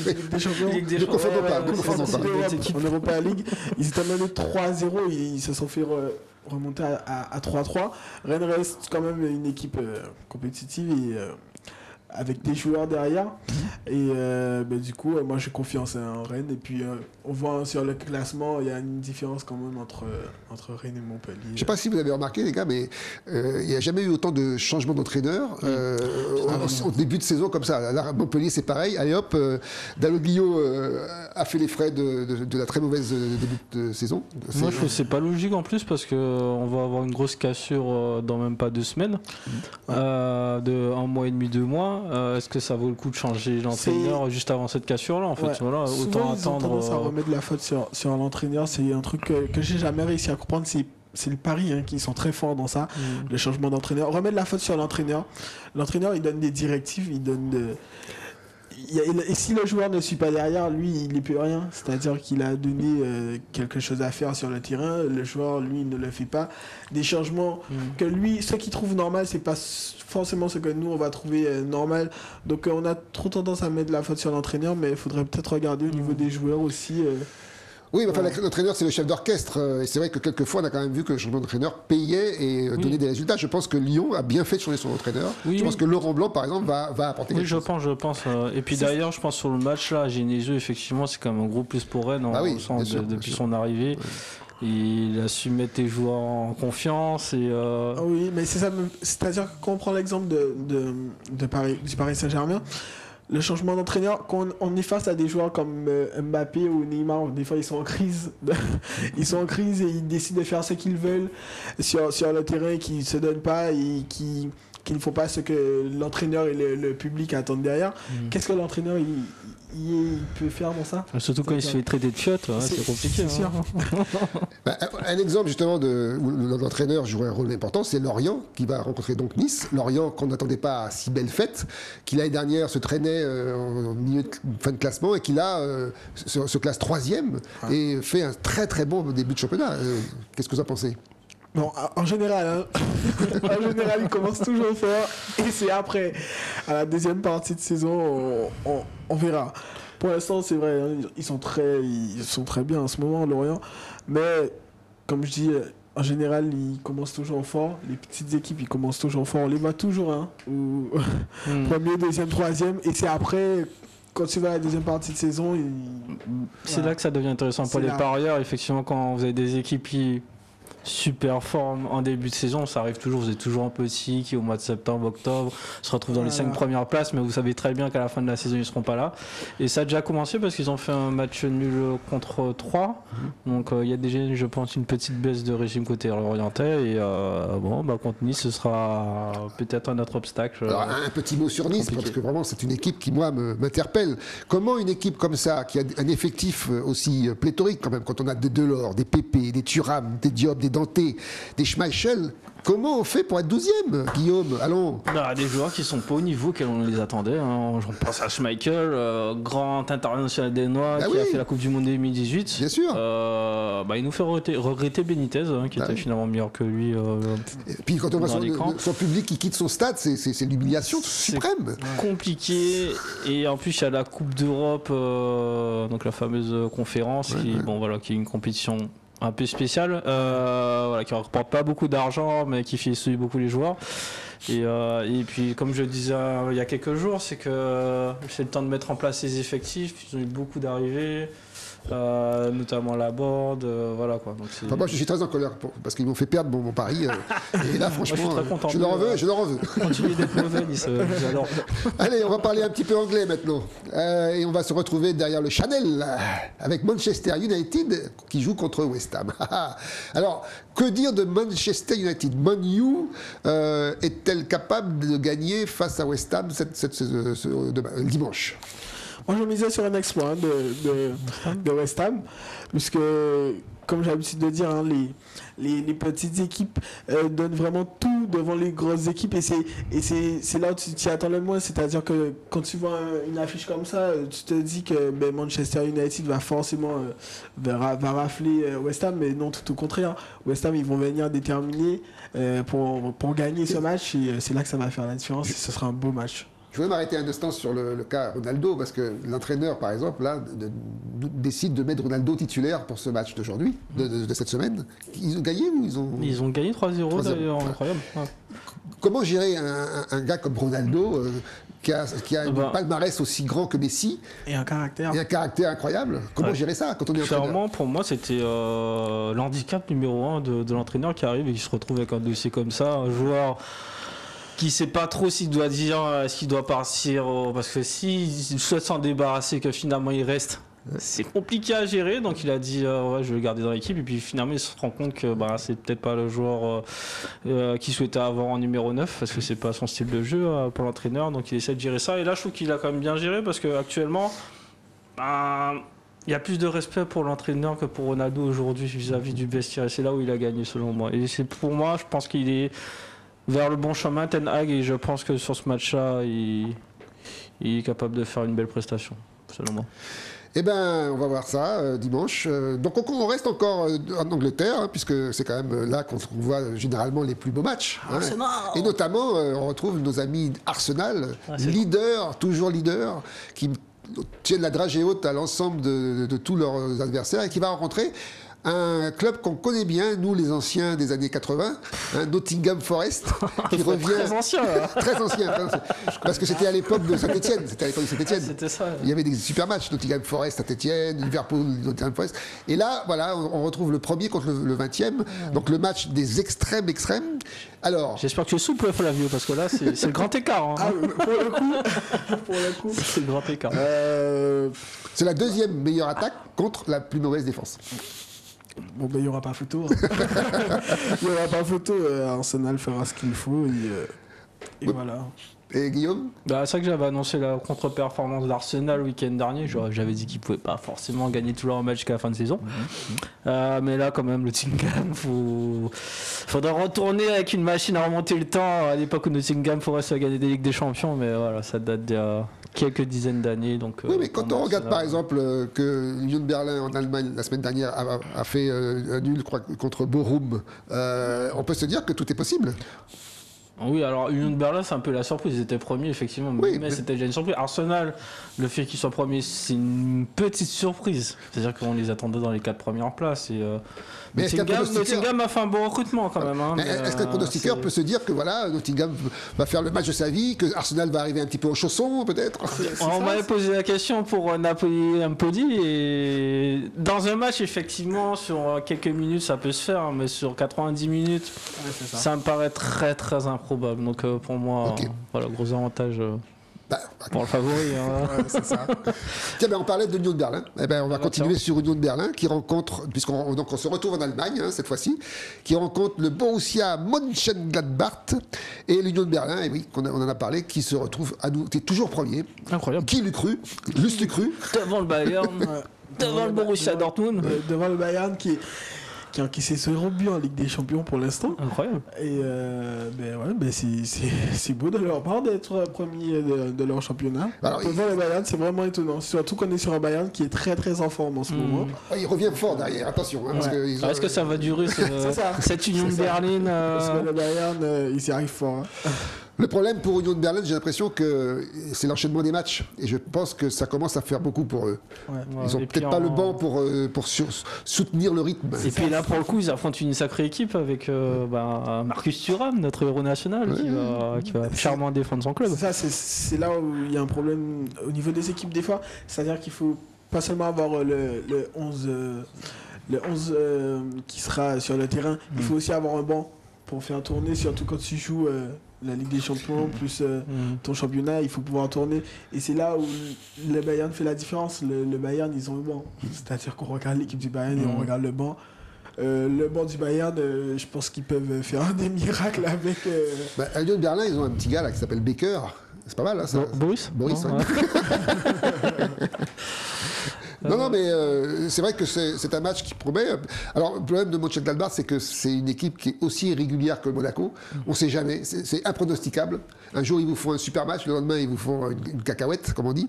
Ligue des Champions, ne confondons pas. En Europa League, ils étaient menés 3-0, ils se sont fait remonter à 3-3. Rennes reste quand même une équipe compétitive et avec des joueurs derrière. Et du coup, moi j'ai confiance en Rennes. Et puis on voit sur le classement, il y a une différence quand même entre Rennes et Montpellier. Je ne sais pas si vous avez remarqué, les gars, mais il n'y a jamais eu autant de changements d'entraîneur au début de saison comme ça. Là, Montpellier, c'est pareil. Allez hop, Dalloglio a fait les frais de la très mauvaise début de saison. Moi, je trouve que c'est pas logique en plus parce qu'on va avoir une grosse cassure dans même pas 2 semaines, de 1 mois et demi, 2 mois. Est-ce que ça vaut le coup de changer l'entraîneur juste avant cette cassure-là en fait, voilà, autant ils ont tendance à remettre la faute sur l'entraîneur. C'est un truc que j'ai jamais réussi à comprendre. C'est le Paris qui sont très forts dans ça, le changement d'entraîneur. Remettre la faute sur l'entraîneur. L'entraîneur, il donne des directives, il donne et si le joueur ne suit pas derrière, lui, il n'y peut rien. C'est-à-dire qu'il a donné quelque chose à faire sur le terrain. Le joueur, lui, ne le fait pas. Des changements que lui, ce qu'il trouve normal, c'est pas forcément ce que nous, on va trouver normal. Donc, on a trop tendance à mettre la faute sur l'entraîneur, mais il faudrait peut-être regarder au niveau des joueurs aussi. Oui, mais enfin, l'entraîneur, c'est le chef d'orchestre. Et c'est vrai que quelquefois, on a quand même vu que le changement d'entraîneur payait et donnait des résultats. Je pense que Lyon a bien fait de changer son entraîneur. Je pense que Laurent Blanc, par exemple, va apporter quelque chose. Oui, je pense. Et puis d'ailleurs, je pense sur le match, là, Genesio, effectivement, c'est quand même un gros plus pour Rennes, depuis son arrivée. Il a su mettre les joueurs en confiance. Oui, mais c'est ça. C'est-à-dire que quand on prend l'exemple du Paris Saint-Germain, le changement d'entraîneur, quand on est face à des joueurs comme Mbappé ou Neymar, des fois ils sont en crise. Ils sont en crise et ils décident de faire ce qu'ils veulent sur le terrain, qui ne se donnent pas et qui ne font pas ce que l'entraîneur et le public attendent derrière. Qu'est-ce que l'entraîneur il peut faire dans ça? Surtout quand il se fait traiter de chiotte, c'est compliqué. C'est sûr. Un exemple justement où l'entraîneur joue un rôle important, c'est Lorient qui va rencontrer donc Nice. Lorient qu'on n'attendait pas à si belle fête, qui l'année dernière se traînait en milieu de fin de classement et qui là se classe 3e et fait un très très bon début de championnat. Qu'est-ce que vous en pensez? Bon, en général, il commence toujours fort et c'est après, à la deuxième partie de saison, on verra. Pour l'instant, c'est vrai, ils sont très bien en ce moment, Lorient, mais comme je dis, en général, ils commencent toujours fort. Les petites équipes, ils commencent toujours fort. On les voit toujours, premier, deuxième, troisième, et c'est après quand tu vas à la deuxième partie de saison, c'est là que ça devient intéressant pour les parieurs. Effectivement, quand vous avez des équipes qui super forme en début de saison, ça arrive toujours, vous êtes toujours un petit qui au mois de septembre, octobre se retrouve dans les 5 premières places, mais vous savez très bien qu'à la fin de la saison ils ne seront pas là, et ça a déjà commencé parce qu'ils ont fait un match nul contre 3, donc il y a déjà je pense une petite baisse de régime côté orientais, et contre Nice ce sera peut-être un autre obstacle. Alors un petit mot sur Nice, compliqué. Parce que vraiment c'est une équipe qui moi m'interpelle. Comment une équipe comme ça, qui a un effectif aussi pléthorique quand même, quand on a des Delors, des Pépé, des Thuram, des Diop, des Dante, des Schmeichel, comment on fait pour être 12e, Guillaume? Allons. Des joueurs qui sont pas au niveau auquel on les attendait. Hein. Je pense à Schmeichel, grand international danois qui a fait la Coupe du Monde 2018. Bien sûr. Il nous fait regretter Benitez, qui était finalement meilleur que lui. Et puis quand on voit son public qui quitte son stade, c'est l'humiliation suprême. Compliqué. Et en plus, il y a la Coupe d'Europe, donc la fameuse conférence, qui est une compétition un peu spécial, qui ne rapporte pas beaucoup d'argent, mais qui fait beaucoup les joueurs. Et puis, comme je le disais il y a quelques jours, c'est que c'est le temps de mettre en place les effectifs. Ils ont eu beaucoup d'arrivées, notamment Laborde, voilà quoi. Donc moi, je suis très en colère parce qu'ils m'ont fait perdre mon pari. Et là, franchement, je leur en veux. Continuez d'être mauvais, j'adore. Allez, on va parler un petit peu anglais maintenant. Et on va se retrouver derrière le Channel avec Manchester United qui joue contre West Ham. Alors, que dire de Manchester United? Man U est-elle capable de gagner face à West Ham dimanche? Moi, je misais sur un exploit de West Ham, puisque, comme j'ai l'habitude de dire, les petites équipes donnent vraiment tout devant les grosses équipes, et c'est là où tu t'y attends le moins. C'est-à-dire que quand tu vois une affiche comme ça, tu te dis que Manchester United va forcément va rafler West Ham, mais non, tout au contraire. West Ham, ils vont venir déterminés pour gagner ce match, et c'est là que ça va faire la différence, et ce sera un beau match. Je voudrais m'arrêter un instant sur le cas Ronaldo, parce que l'entraîneur, par exemple, là, décide de mettre Ronaldo titulaire pour ce match d'aujourd'hui, de cette semaine. Ils ont gagné ou ils ont gagné 3-0 d'ailleurs, incroyable. Ouais. Comment gérer un gars comme Ronaldo qui a un palmarès aussi grand que Messi et un caractère incroyable? Comment gérer ça quand on est entraîneur? Clairement, pour moi, c'était l'handicap numéro 1 de l'entraîneur qui arrive et qui se retrouve avec un dossier comme ça, un joueur qui sait pas trop s'il doit dire est-ce qu'il doit partir, parce que s'il souhaite s'en débarrasser, que finalement il reste, c'est compliqué à gérer. Donc il a dit je vais le garder dans l'équipe, et puis finalement il se rend compte que c'est peut-être pas le joueur qu'il souhaitait avoir en numéro 9, parce que c'est pas son style de jeu pour l'entraîneur. Donc il essaie de gérer ça, et là je trouve qu'il a quand même bien géré, parce qu'actuellement il y a plus de respect pour l'entraîneur que pour Ronaldo aujourd'hui vis-à-vis du vestiaire, et c'est là où il a gagné selon moi. Et c'est pour moi, je pense qu'il est vers le bon chemin, Ten Hag, et je pense que sur ce match-là, il est capable de faire une belle prestation, selon moi. Eh bien, on va voir ça dimanche. Donc on reste encore en Angleterre, puisque c'est quand même là qu'on voit généralement les plus beaux matchs. Et notamment, on retrouve nos amis Arsenal, toujours leader, qui tiennent la dragée haute à l'ensemble de tous leurs adversaires, et qui va rencontrer un club qu'on connaît bien, nous les anciens des années 80, Nottingham Forest, qui revient... Très ancien, là. Très ancien. Parce que c'était à l'époque de Saint-Etienne. C'était ça. Il y avait des super matchs, Nottingham Forest, Saint-Etienne, Liverpool, Nottingham Forest. Et là, voilà, on retrouve le premier contre le 20e, donc le match des extrêmes. Alors... J'espère que tu es souple, Flavio, parce que là, c'est le grand écart. Pour le coup, c'est le grand écart. C'est la deuxième meilleure attaque contre la plus mauvaise défense. Bon, il n'y aura pas photo. Il n'y aura pas photo. Arsenal fera ce qu'il faut. Et voilà. Et Guillaume? C'est vrai que j'avais annoncé la contre-performance d'Arsenal le week-end dernier. J'avais dit qu'ils ne pouvaient pas forcément gagner tous leurs matchs jusqu'à la fin de saison. Mais là, quand même, Nottingham, faudra retourner avec une machine à remonter le temps. À l'époque où Nottingham Forest a gagné des Ligues des Champions. Mais voilà, ça date d'il y a quelques dizaines d'années. Donc, oui, mais quand on regarde par exemple que l'Union de Berlin en Allemagne la semaine dernière a fait un nul contre Bochum, on peut se dire que tout est possible. Oui, alors Union de Berlin, c'est un peu la surprise. Ils étaient premiers, effectivement. Oui, mais c'était déjà une surprise. Arsenal, le fait qu'ils soient premiers, c'est une petite surprise. C'est-à-dire qu'on les attendait dans les 4 premières places. Et, Mais est-ce qu'un Nottingham a fait un bon recrutement quand même. Hein, est-ce qu'un pronostiqueur peut se dire que voilà, Nottingham va faire le match de sa vie, que Arsenal va arriver un petit peu au chausson, peut-être? On m'avait posé la question pour Napoli-Empoli. Et dans un match, effectivement, sur quelques minutes, ça peut se faire. Mais sur 90 minutes, ça me paraît très, très improbable. Donc pour moi, voilà, gros avantage pour le favori. Ouais, c'est ça. Tiens, on parlait de Union de Berlin. On va continuer sur Union de Berlin qui rencontre, on se retrouve en Allemagne cette fois-ci, qui rencontre le Borussia Mönchengladbach et l'Union de Berlin, et oui, on en a parlé, qui se retrouve à nous, t'es toujours premier. Incroyable. Qui l'eût cru? L'eût-tu cru? Devant le Bayern, devant le Borussia Dortmund, devant le Bayern qui a encaissé 0 but en Ligue des Champions pour l'instant. Incroyable. Et c'est beau de leur part d'être premier de leur championnat. Alors, devant le Bayern, c'est vraiment étonnant. Surtout qu'on est sur un Bayern qui est très très en forme en ce moment. Il revient fort derrière, attention. Parce que est-ce que ça va durer cette Union de Berlin Parce que le Bayern, ils y arrivent fort. Le problème pour Union de Berlin, j'ai l'impression que c'est l'enchaînement des matchs. Et je pense que ça commence à faire beaucoup pour eux. Ouais. Ils n'ont peut-être pas le banc pour soutenir le rythme. Et puis là, pour le coup, ils affrontent une sacrée équipe avec Marcus Thuram, notre héros national, qui va charmant défendre son club. C'est là où il y a un problème au niveau des équipes des fois. C'est-à-dire qu'il faut pas seulement avoir le 11 qui sera sur le terrain, il faut aussi avoir un banc pour faire tourner, surtout quand tu joues la Ligue des Champions plus ton championnat, il faut pouvoir tourner. Et c'est là où le Bayern fait la différence. Le Bayern, ils ont le banc. C'est-à-dire qu'on regarde l'équipe du Bayern et on regarde le banc. Le banc du Bayern, je pense qu'ils peuvent faire des miracles avec... À Lyon de Berlin, ils ont un petit gars là, qui s'appelle Baker. C'est pas mal, hein, ça. Boris, ouais. Non, mais c'est vrai que c'est un match qui promet. Alors, le problème de Mönchengladbach, c'est que c'est une équipe qui est aussi irrégulière que Monaco. On ne sait jamais, c'est impronosticable. Un jour, ils vous font un super match, le lendemain, ils vous font une cacahuète, comme on dit.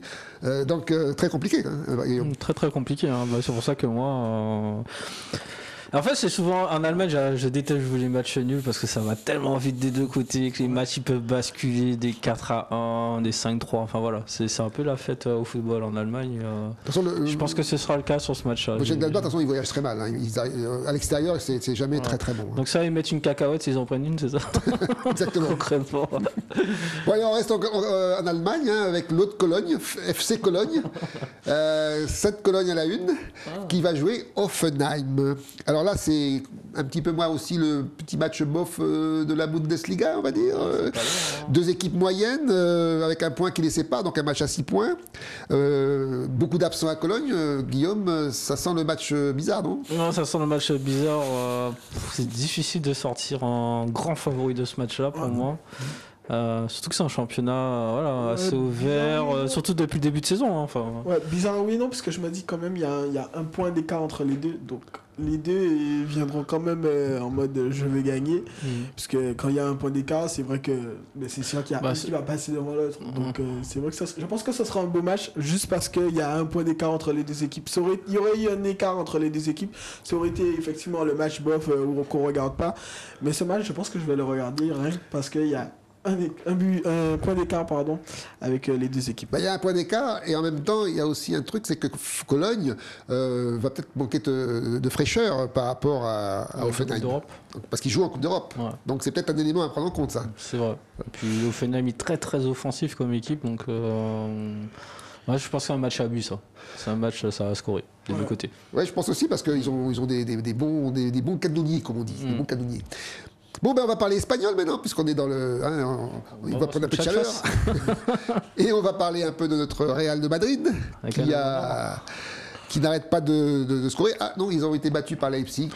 Donc, très compliqué. Hein. Très, très compliqué. Hein. C'est pour ça que moi... En fait, c'est souvent en Allemagne, je déteste jouer les matchs nuls parce que ça va tellement vite des deux côtés que les matchs ils peuvent basculer des 4-1, des 5-3. Enfin voilà, c'est un peu la fête au football en Allemagne. Je pense que ce sera le cas sur ce match-là. De toute façon, ils voyagent très mal. Hein. À l'extérieur, c'est jamais très très bon. Hein. Donc ça, ils mettent une cacahuète s'ils en prennent une, c'est ça? Exactement. Concrètement. Bon, allez, on reste en Allemagne avec l'autre Cologne, FC Cologne. Cette Cologne à la une, qui va jouer Hoffenheim. Alors là, c'est un petit peu moins aussi le petit match bof de la Bundesliga, on va dire. Deux équipes moyennes, avec un point qui les sépare, donc un match à 6 points. Beaucoup d'absents à Cologne. Guillaume, ça sent le match bizarre, non? Non, ça sent le match bizarre. C'est difficile de sortir en grand favori de ce match-là pour moi. Surtout que c'est un championnat assez ouvert, surtout depuis le début de saison. Hein, enfin. Ouais, bizarre oui non, parce que je me dis quand même il y a un point d'écart entre les deux. Donc les deux viendront quand même en mode je vais gagner. Parce que quand il y a un point d'écart, c'est vrai que c'est sûr qu'il y a un qui va passer devant l'autre. Donc c'est vrai que je pense que ce sera un beau match juste parce qu'il y a un point d'écart entre les deux équipes. Il y aurait eu un écart entre les deux équipes. Ça aurait été effectivement le match bof qu'on ne regarde pas. Mais ce match, je pense que je vais le regarder rien parce qu'il y a un point d'écart avec les deux équipes. Il y a un point d'écart et en même temps il y a aussi un truc, c'est que Cologne va peut-être manquer de fraîcheur par rapport à Hoffenheim. Parce qu'ils jouent en Coupe d'Europe. Ouais. Donc c'est peut-être un élément à prendre en compte, ça. C'est vrai. Et puis Hoffenheim est très très offensif comme équipe, donc moi, je pense que c'est un match à but, ça. C'est un match, ça va scorer des deux côtés. Ouais, je pense aussi parce qu'ils ont des bons canonniers, comme on dit, des bons canonniers. Bon, on va parler espagnol maintenant, puisqu'on est dans le... on va prendre un peu de chaleur. Et on va parler un peu de notre Real de Madrid, qui n'arrête pas de scorer. Ah non, ils ont été battus par Leipzig.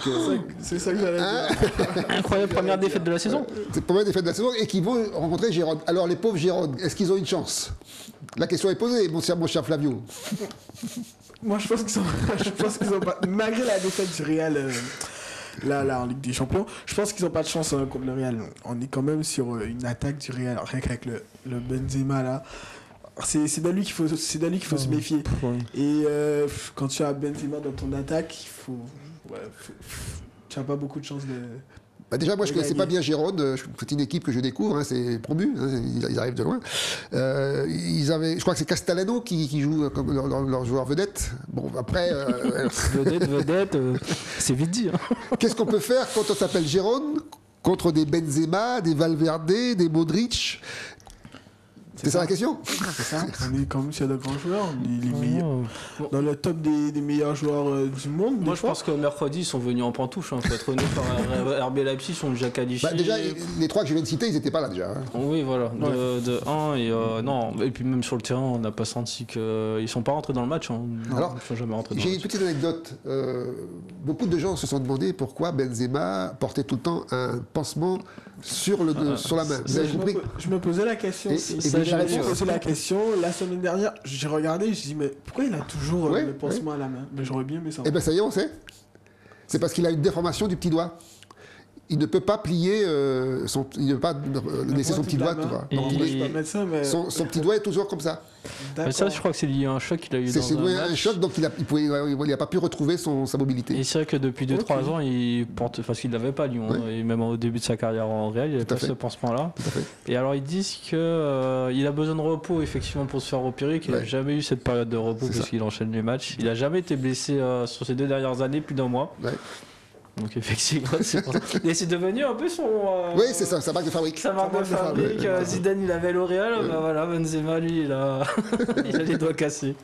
C'est ça que j'allais dire. Incroyable première défaite de la saison. C'est la première défaite de la saison et qui vont rencontrer Gérone. Alors, les pauvres Gérone, est-ce qu'ils ont une chance? La question est posée, mon cher Flavio. Moi, je pense qu'ils ont pas... Malgré la défaite du Real... Là, en Ligue des Champions, je pense qu'ils n'ont pas de chance contre le Real. On est quand même sur une attaque du Real, rien qu'avec le Benzema là. C'est de lui qu'il faut se méfier. Et quand tu as Benzema dans ton attaque, tu n'as pas beaucoup de chance de... Déjà, moi, je ne connaissais pas bien Gérone. C'est une équipe que je découvre. Hein, c'est promu. Hein, ils arrivent de loin. Je crois que c'est Castellano qui joue comme leur joueur vedette. Bon, après... vedette, c'est vite dit. Hein. Qu'est-ce qu'on peut faire quand on s'appelle Gérone contre des Benzema, des Valverde, des Modric? C'est ça la question? C'est ça. On est quand même sur de grands joueurs, les meilleurs, dans le top des meilleurs joueurs du monde. Moi, je pense que mercredi, ils sont venus en pantoufle. Hein, faut être honnête, par RB Leipzig, ils sont déjà qualifiés. Déjà, les 3 que je viens de citer, ils n'étaient pas là déjà. Hein. Oui, voilà. De 1 et non. Et puis même sur le terrain, on n'a pas senti qu'ils sont pas rentrés dans le match. Hein. Alors, ils sont jamais rentrés dans j'ai le une match. petite anecdote. Beaucoup de gens se sont demandé pourquoi Benzema portait tout le temps un pansement sur la main. Vous avez compris? Je me posais la question. J'avais posé la question la semaine dernière. J'ai regardé, je me dit mais pourquoi il a toujours le pansement à la main? Mais j'aurais bien aimé ça. Eh bien, ça y est, on sait. C'est parce qu'il a une déformation du petit doigt. Il ne peut pas plier, il ne peut pas laisser son petit doigt. Tu vois. Donc, je suis pas médecin, mais... son petit doigt est toujours comme ça. Mais ça, je crois que c'est lié à un choc qu'il a eu dans un match. Un choc, donc il n'a pas pu retrouver sa mobilité. Et c'est vrai que depuis 2-3 ans, il porte, parce qu'il ne l'avait pas, Lyon, et même au début de sa carrière en Real, il n'avait pas ce pansement-là. Et alors, ils disent qu'il a besoin de repos, effectivement, pour se faire opérer, qu'il n'a jamais eu cette période de repos parce qu'il enchaîne les matchs. Il n'a jamais été blessé sur ces 2 dernières années, plus d'1 mois. Ouais. Donc effectivement, c'est devenu un peu son... oui, c'est ça, sa marque de fabrique. Sa marque de fabrique. Zidane, il avait L'Oréal, voilà, Benzema, lui, il a les doigts cassés.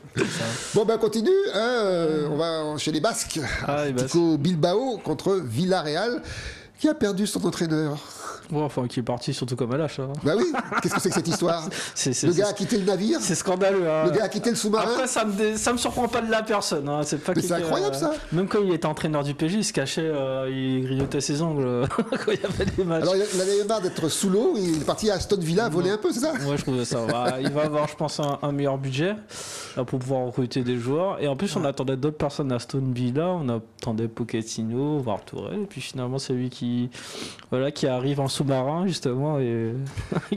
Bon, ben on continue, hein, on va chez les Basques. Tico Bilbao contre Villarreal, qui a perdu son entraîneur. Bon, enfin, qui est parti surtout comme à l'âge. Hein. Bah oui, qu'est-ce que c'est que cette histoire? Le gars a quitté le navire. C'est scandaleux. Hein. Le gars a quitté le sous-marin. Après, ça me surprend pas de la personne. Hein. Mais c'est incroyable ça. Même quand il était entraîneur du PJ, il se cachait, il grignotait ses ongles quand il y avait des matchs. Alors il avait marre d'être sous l'eau, il est parti à Aston Villa voler un peu, c'est ça? Ouais, je trouve ça. Il va avoir, je pense, un meilleur budget pour pouvoir recruter des joueurs. Et en plus, on attendait d'autres personnes à Aston Villa. On attendait Pochettino, voire Tourelle. Et puis finalement, c'est lui qui arrive en sous-marin, justement. Et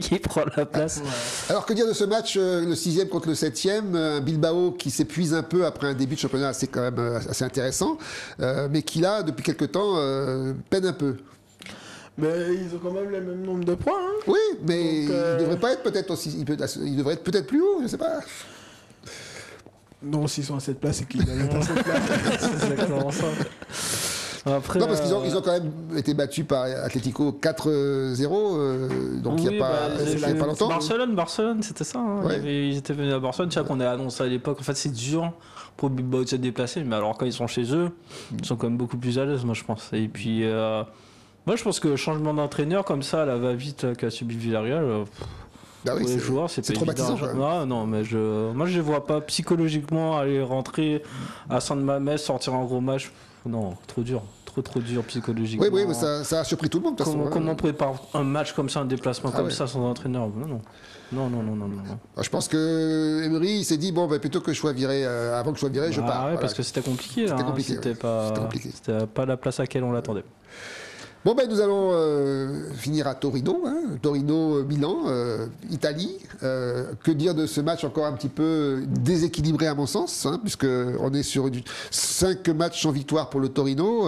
qui prend la place. Alors que dire de ce match, le 6e contre le 7e, Bilbao qui s'épuise un peu après un début de championnat assez quand même assez intéressant, mais qui là depuis quelques temps peine un peu. Mais ils ont quand même le même nombre de points. Hein. Oui, mais donc, il devrait pas être peut-être aussi, il devrait être peut-être plus haut, je sais pas. Non, s'ils sont à cette place, c'est qu'ils doivent être à cette place. C'est exactement ça. Après, non, parce qu'ils ont quand même été battus par Atlético 4-0, donc il n'y a pas longtemps. Barcelone, c'était ça. Hein. Ouais. Ils étaient venus à Barcelone, c'est ça qu'on a annoncé à l'époque. En fait, c'est dur pour Bilbao de se déplacer, mais alors quand ils sont chez eux, ils sont quand même beaucoup plus à l'aise, moi je pense. Et puis, moi je pense que le changement d'entraîneur comme ça, la va-vite qu'a subi Villarreal. Bah oui, les joueurs, c'est traumatisant. Non, mais moi je ne vois pas psychologiquement aller rentrer à San Mamés, sortir un gros match. Non, trop dur psychologiquement. Oui, mais ça a surpris tout le monde. Comment on prépare un match comme ça, un déplacement ça sans entraîneur? Non. Ah, je pense que Emery s'est dit plutôt que je sois viré, avant que je sois viré, je pars. Ouais, parce que c'était compliqué. C'était pas la place à laquelle on l'attendait. Bon, nous allons finir à Torino, hein. Torino-Milan, Italie. Que dire de ce match encore un petit peu déséquilibré à mon sens, hein, puisqu'on est sur 5 matchs sans victoire pour le Torino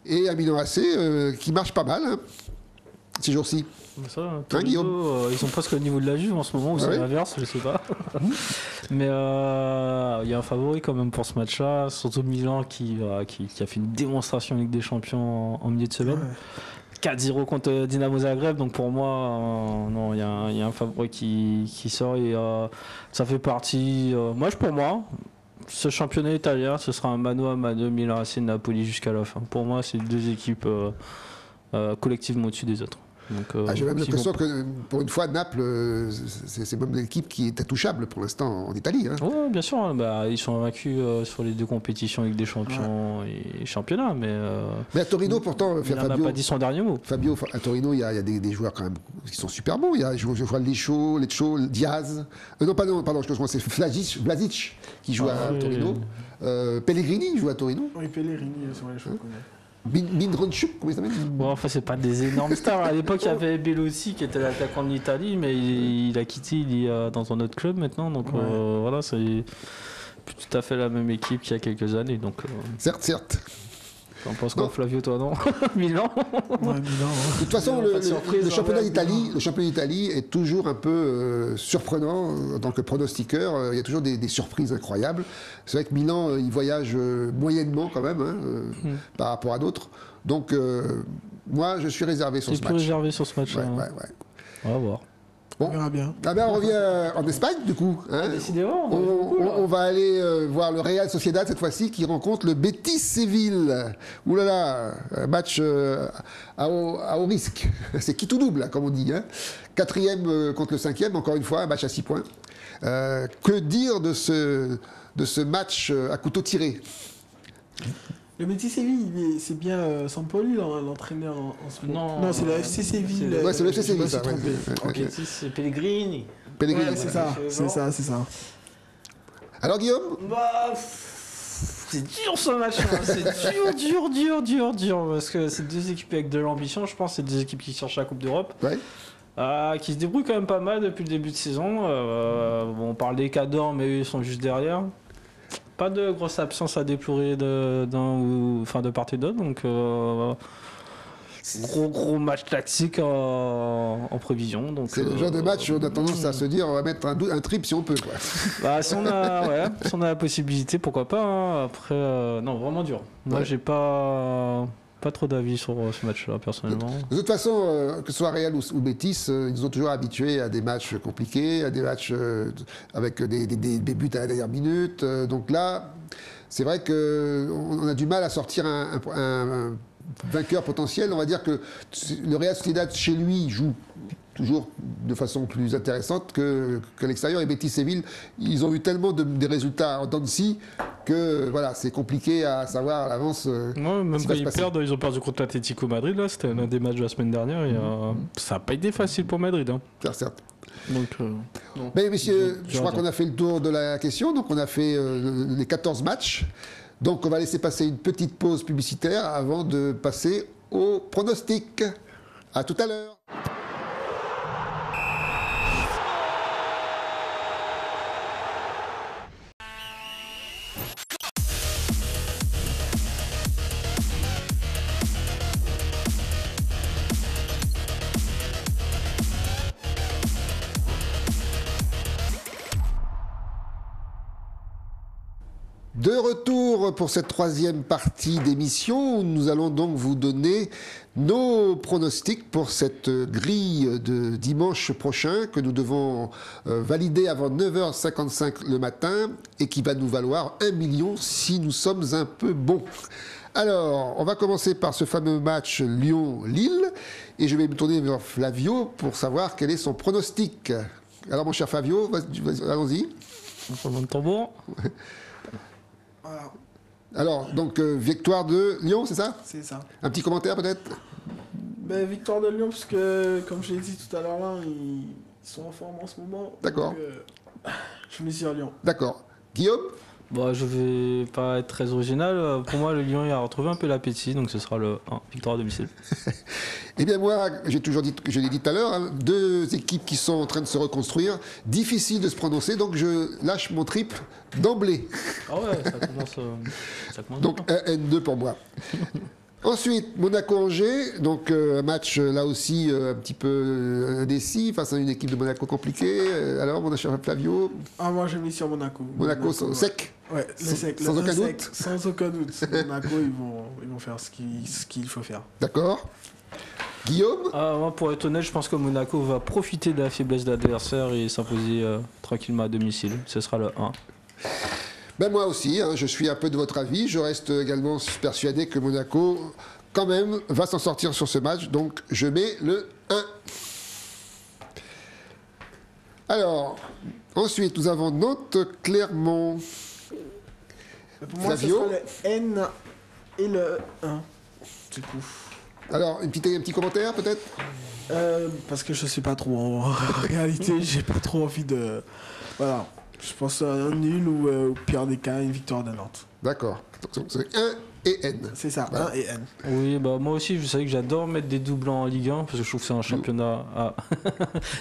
et un Milan AC qui marche pas mal hein, ces jours-ci. Ça, Torino, ils sont presque au niveau de la Juve en ce moment, ou c'est l'inverse, je sais pas. Mais il y a un favori quand même pour ce match-là, surtout Milan qui a fait une démonstration en Ligue des Champions en milieu de semaine. 4-0 contre Dinamo Zagreb, donc pour moi, non, il y a un favori qui sort et ça fait partie. Pour moi, ce championnat italien, ce sera un mano à mano Milan AC Napoli jusqu'à la fin. Pour moi, c'est 2 équipes collectivement au-dessus des autres. J'ai même l'impression que pour une fois Naples c'est même l'équipe qui est intouchable pour l'instant en Italie. Hein. Oui, bien sûr, hein. Ils sont vaincus sur les 2 compétitions avec des champions et championnats, mais à Torino pourtant il n'a pas dit son dernier mot. Fabio, à Torino il y a des joueurs quand même qui sont super bons. Il y a je vois Leccio, Diaz, c'est Vlasic qui joue à Torino. Pellegrini joue à Torino. Oui, Pellegrini, je connais. Bindronchuk, comment il s'appelle? Bon, enfin, c'est pas des énormes stars. À l'époque, il y avait Belotti qui était l'attaquant en Italie, mais il a quitté, il est dans un autre club maintenant. Donc voilà, c'est tout à fait la même équipe qu'il y a quelques années. Donc, certes. T'en penses quoi, Flavio, toi, non? Milan. Ouais, Milan, De toute façon, Pas de surprise, le championnat ouais, d'Italie, le championnat d'Italie est toujours un peu surprenant en tant que pronostiqueur. Il y a toujours des surprises incroyables. C'est vrai que Milan, il voyage moyennement quand même par rapport à d'autres. Donc, moi, je suis réservé sur T'es ce plus match. réservé sur ce match. Ouais, hein. ouais, ouais. On va voir. on verra bien. Ah ben, on revient en Espagne, du coup. Hein. Décidément. On va aller voir le Real Sociedad cette fois-ci qui rencontre le Betis Séville. Ouh là là, un match à haut risque. C'est qui tout double, là, comme on dit. Hein. 4e contre le 5e, encore une fois, un match à 6 points. Que dire de ce match à couteau tiré? Le Betis Séville, c'est bien Sampoli, l'entraîneur en ce moment. Non, Non, c'est le FC Séville. Ouais, c'est le FC Séville, je me ça. suis trompé. Ouais. Ok, c'est Pellegrini. Pellegrini. Ouais, c'est ça, c'est ça. Alors, Guillaume? Bah, c'est dur ce match, hein. C'est dur, parce que c'est deux équipes avec de l'ambition, je pense, c'est deux équipes qui cherchent la Coupe d'Europe, Ouais. qui se débrouillent quand même pas mal depuis le début de saison. Bon, on parle des Cadors, mais eux ils sont juste derrière. Pas de grosse absence à déplorer de part et d'autre, donc gros match tactique en prévision. Donc, C'est le genre de match où on a tendance à se dire on va mettre un trip si on peut. Quoi. Bah, si on a la possibilité, pourquoi pas. Hein. Après, non, vraiment dur. Moi, Ouais. j'ai pas trop d'avis sur ce match-là, personnellement. De toute façon, que ce soit Real ou Betis, ils nous ont toujours habitués à des matchs compliqués, à des matchs avec des buts à la dernière minute. Donc là, c'est vrai qu'on a du mal à sortir un vainqueur potentiel. On va dire que le Real Sociedad, chez lui, joue toujours de façon plus intéressante que l'extérieur. Et Betis Séville, ils ont eu tellement des résultats en dents de scie que voilà, c'est compliqué à savoir à l'avance. Même quand ils ont perdu contre l'Atlético Madrid, là, c'était l'un des matchs de la semaine dernière. Et, ça n'a pas été facile pour Madrid. Hein. Certes. Donc, Mais messieurs, je crois qu'on a fait le tour de la question. Donc on a fait les 14 matchs. Donc on va laisser passer une petite pause publicitaire avant de passer au pronostic. À tout à l'heure. De retour pour cette troisième partie d'émission où nous allons donc vous donner nos pronostics pour cette grille de dimanche prochain que nous devons valider avant 9h55 le matin et qui va nous valoir 1 million si nous sommes un peu bons. Alors, on va commencer par ce fameux match Lyon-Lille et je vais me tourner vers Flavio pour savoir quel est son pronostic. Alors mon cher Flavio, allons-y. on prend le tambour. Voilà, Alors, donc, victoire de Lyon, c'est ça? c'est ça. Un petit commentaire peut-être? Ben, victoire de Lyon, parce que, comme je l'ai dit tout à l'heure, là, ils sont en forme en ce moment. D'accord. Donc, je mets sur Lyon. D'accord. Guillaume? Bah, je vais pas être très original. Pour moi, le Lyon il a retrouvé un peu l'appétit, donc ce sera le 1, victoire à domicile. Eh bien moi, j'ai toujours dit, je l'ai dit tout à l'heure, hein, deux équipes qui sont en train de se reconstruire. Difficile de se prononcer, donc je lâche mon triple d'emblée. Ah ouais, ça commence Donc bien. un N2 pour moi. Ensuite, Monaco-Angers, donc un match là aussi un petit peu indécis face à une équipe de Monaco compliquée. Alors, mon cher Flavio, Ah, moi, j'ai mis sur Monaco. Monaco ouais. sec. Ouais, le sec. Sans le aucun sec, doute. Sans aucun doute. Monaco, ils vont faire ce qu'il faut faire. D'accord. Guillaume? Moi, pour être honnête, je pense que Monaco va profiter de la faiblesse de l'adversaire et s'imposer tranquillement à domicile. Ce sera le 1. Ben moi aussi, hein, je suis un peu de votre avis. Je reste également persuadé que Monaco, quand même, va s'en sortir sur ce match. Donc, je mets le 1. Alors, ensuite, nous avons Nantes-Clermont. Pour moi, Flavio? ce sera le N et le 1. Du coup. Alors, un petit commentaire, peut-être? Parce que je sais pas trop. En réalité, j'ai pas trop envie de. Voilà. Je pense à un nul ou au pire des cas, une victoire de Nantes. D'accord. Donc, c'est 1 et N. C'est ça, Voilà. 1 et N. Oui, bah moi aussi, vous savez que j'adore mettre des doublants en Ligue 1 parce que je trouve que c'est un championnat,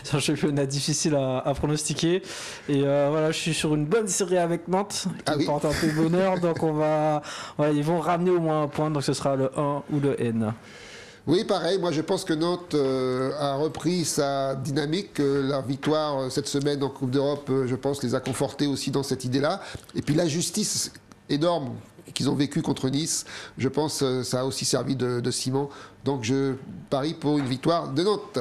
c'est un championnat difficile à pronostiquer. Et voilà, je suis sur une bonne série avec Nantes qui me porte un peu bonheur, donc ils vont ramener au moins un point, donc ce sera le 1 ou le N. Oui, pareil. Moi, je pense que Nantes a repris sa dynamique. Leur victoire cette semaine en Coupe d'Europe, je pense, les a confortés aussi dans cette idée-là. Et puis la justice énorme qu'ils ont vécue contre Nice, je pense, ça a aussi servi de ciment. Donc, je parie pour une victoire de Nantes.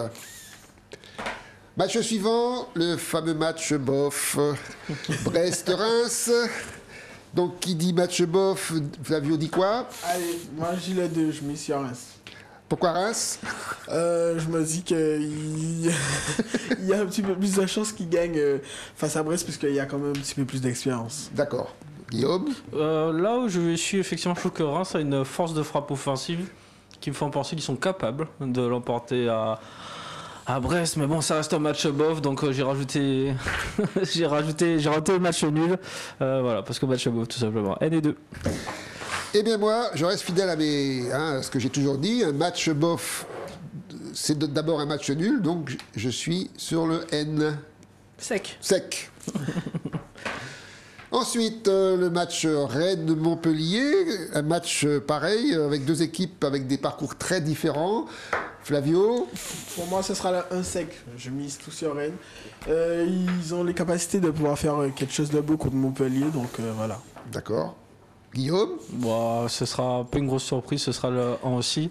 Match suivant, le fameux match bof. Brest-Reims. Donc, qui dit match bof, Flavio dit quoi? Allez, moi j'ai les deux, je mets sur Reims. Pourquoi Reims? Je me dis qu'il y a un petit peu plus de chances qu'il gagne face à Brest, puisqu'il y a quand même un petit peu plus d'expérience. D'accord. Guillaume? Là où je suis, effectivement, je trouve que Reims a une force de frappe offensive qui me font penser qu'ils sont capables de l'emporter à Brest. Mais bon, ça reste un match bof, donc j'ai rajouté le match nul. Voilà, parce que match bof, tout simplement. N et 2. Eh bien moi, je reste fidèle à ce que j'ai toujours dit. Un match bof, c'est d'abord un match nul, donc je suis sur le N. Sec. Ensuite, le match Rennes-Montpellier, un match pareil, avec deux équipes avec des parcours très différents. Flavio? Pour moi, ce sera le 1 sec. Je mise tout sur Rennes. Ils ont les capacités de pouvoir faire quelque chose de beau contre Montpellier, donc voilà. D'accord. Guillaume? Bon, ce sera pas une grosse surprise, ce sera le 1 aussi.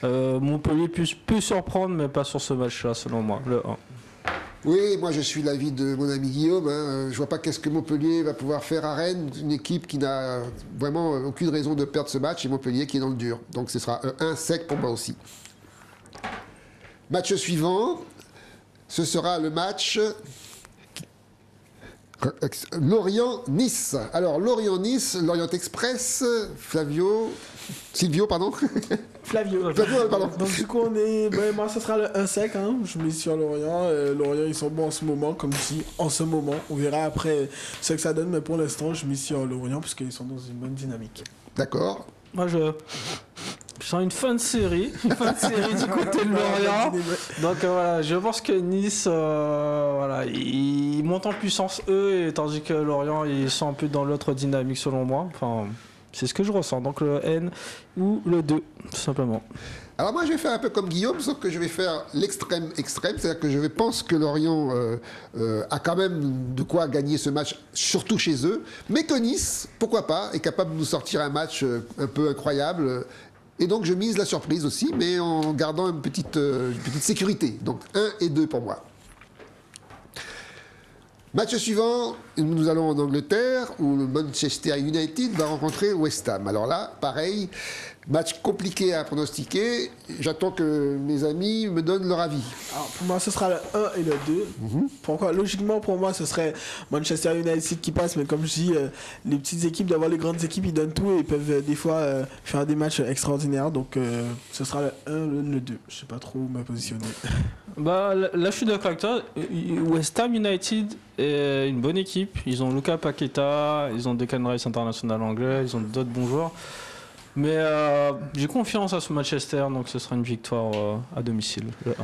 Montpellier peut surprendre, mais pas sur ce match-là, selon moi, le 1. Oui, moi je suis l'avis de mon ami Guillaume. Je vois pas qu'est-ce que Montpellier va pouvoir faire à Rennes, une équipe qui n'a vraiment aucune raison de perdre ce match, et Montpellier qui est dans le dur. Donc ce sera un sec pour moi aussi. Match suivant, ce sera le match Lorient-Nice. Alors Lorient-Nice, Lorient Express, Silvio, pardon. Flavio, pardon. Donc du coup, moi, ce sera le 1 sec. Hein. Je mets sur Lorient. Lorient, ils sont bons en ce moment, comme je dis, en ce moment. On verra après ce que ça donne, mais pour l'instant, je mets sur Lorient parce qu'ils sont dans une bonne dynamique. D'accord. Moi, je sens une fin de série du côté de Lorient. Donc voilà, je pense que Nice, ils montent en puissance eux, et tandis que Lorient, ils sont un peu dans l'autre dynamique selon moi. Enfin, c'est ce que je ressens. Donc le N ou le 2, tout simplement. Alors moi je vais faire un peu comme Guillaume, sauf que je vais faire l'extrême, c'est-à-dire que je pense que Lorient a quand même de quoi gagner ce match, surtout chez eux, mais que Nice, pourquoi pas, est capable de nous sortir un match un peu incroyable. Et donc je mise la surprise aussi, mais en gardant une petite sécurité. Donc 1 et 2 pour moi. Match suivant, nous allons en Angleterre, où le Manchester United va rencontrer West Ham. Alors là, pareil, match compliqué à pronostiquer. J'attends que mes amis me donnent leur avis. Alors, pour moi, ce sera le 1 et le 2. Pourquoi? Logiquement, pour moi, ce serait Manchester United qui passe, mais comme je dis, les petites équipes, d'avoir les grandes équipes, ils donnent tout et ils peuvent des fois faire des matchs extraordinaires. Donc, ce sera le 1 le 2. Je sais pas trop où me positionner. Bah, là, je suis d'accord avec toi. West Ham United est une bonne équipe. Ils ont Luka Paqueta, ils ont Declan Rice international anglais, ils ont d'autres bons joueurs. Mais j'ai confiance à ce Manchester, donc ce sera une victoire à domicile, le 1.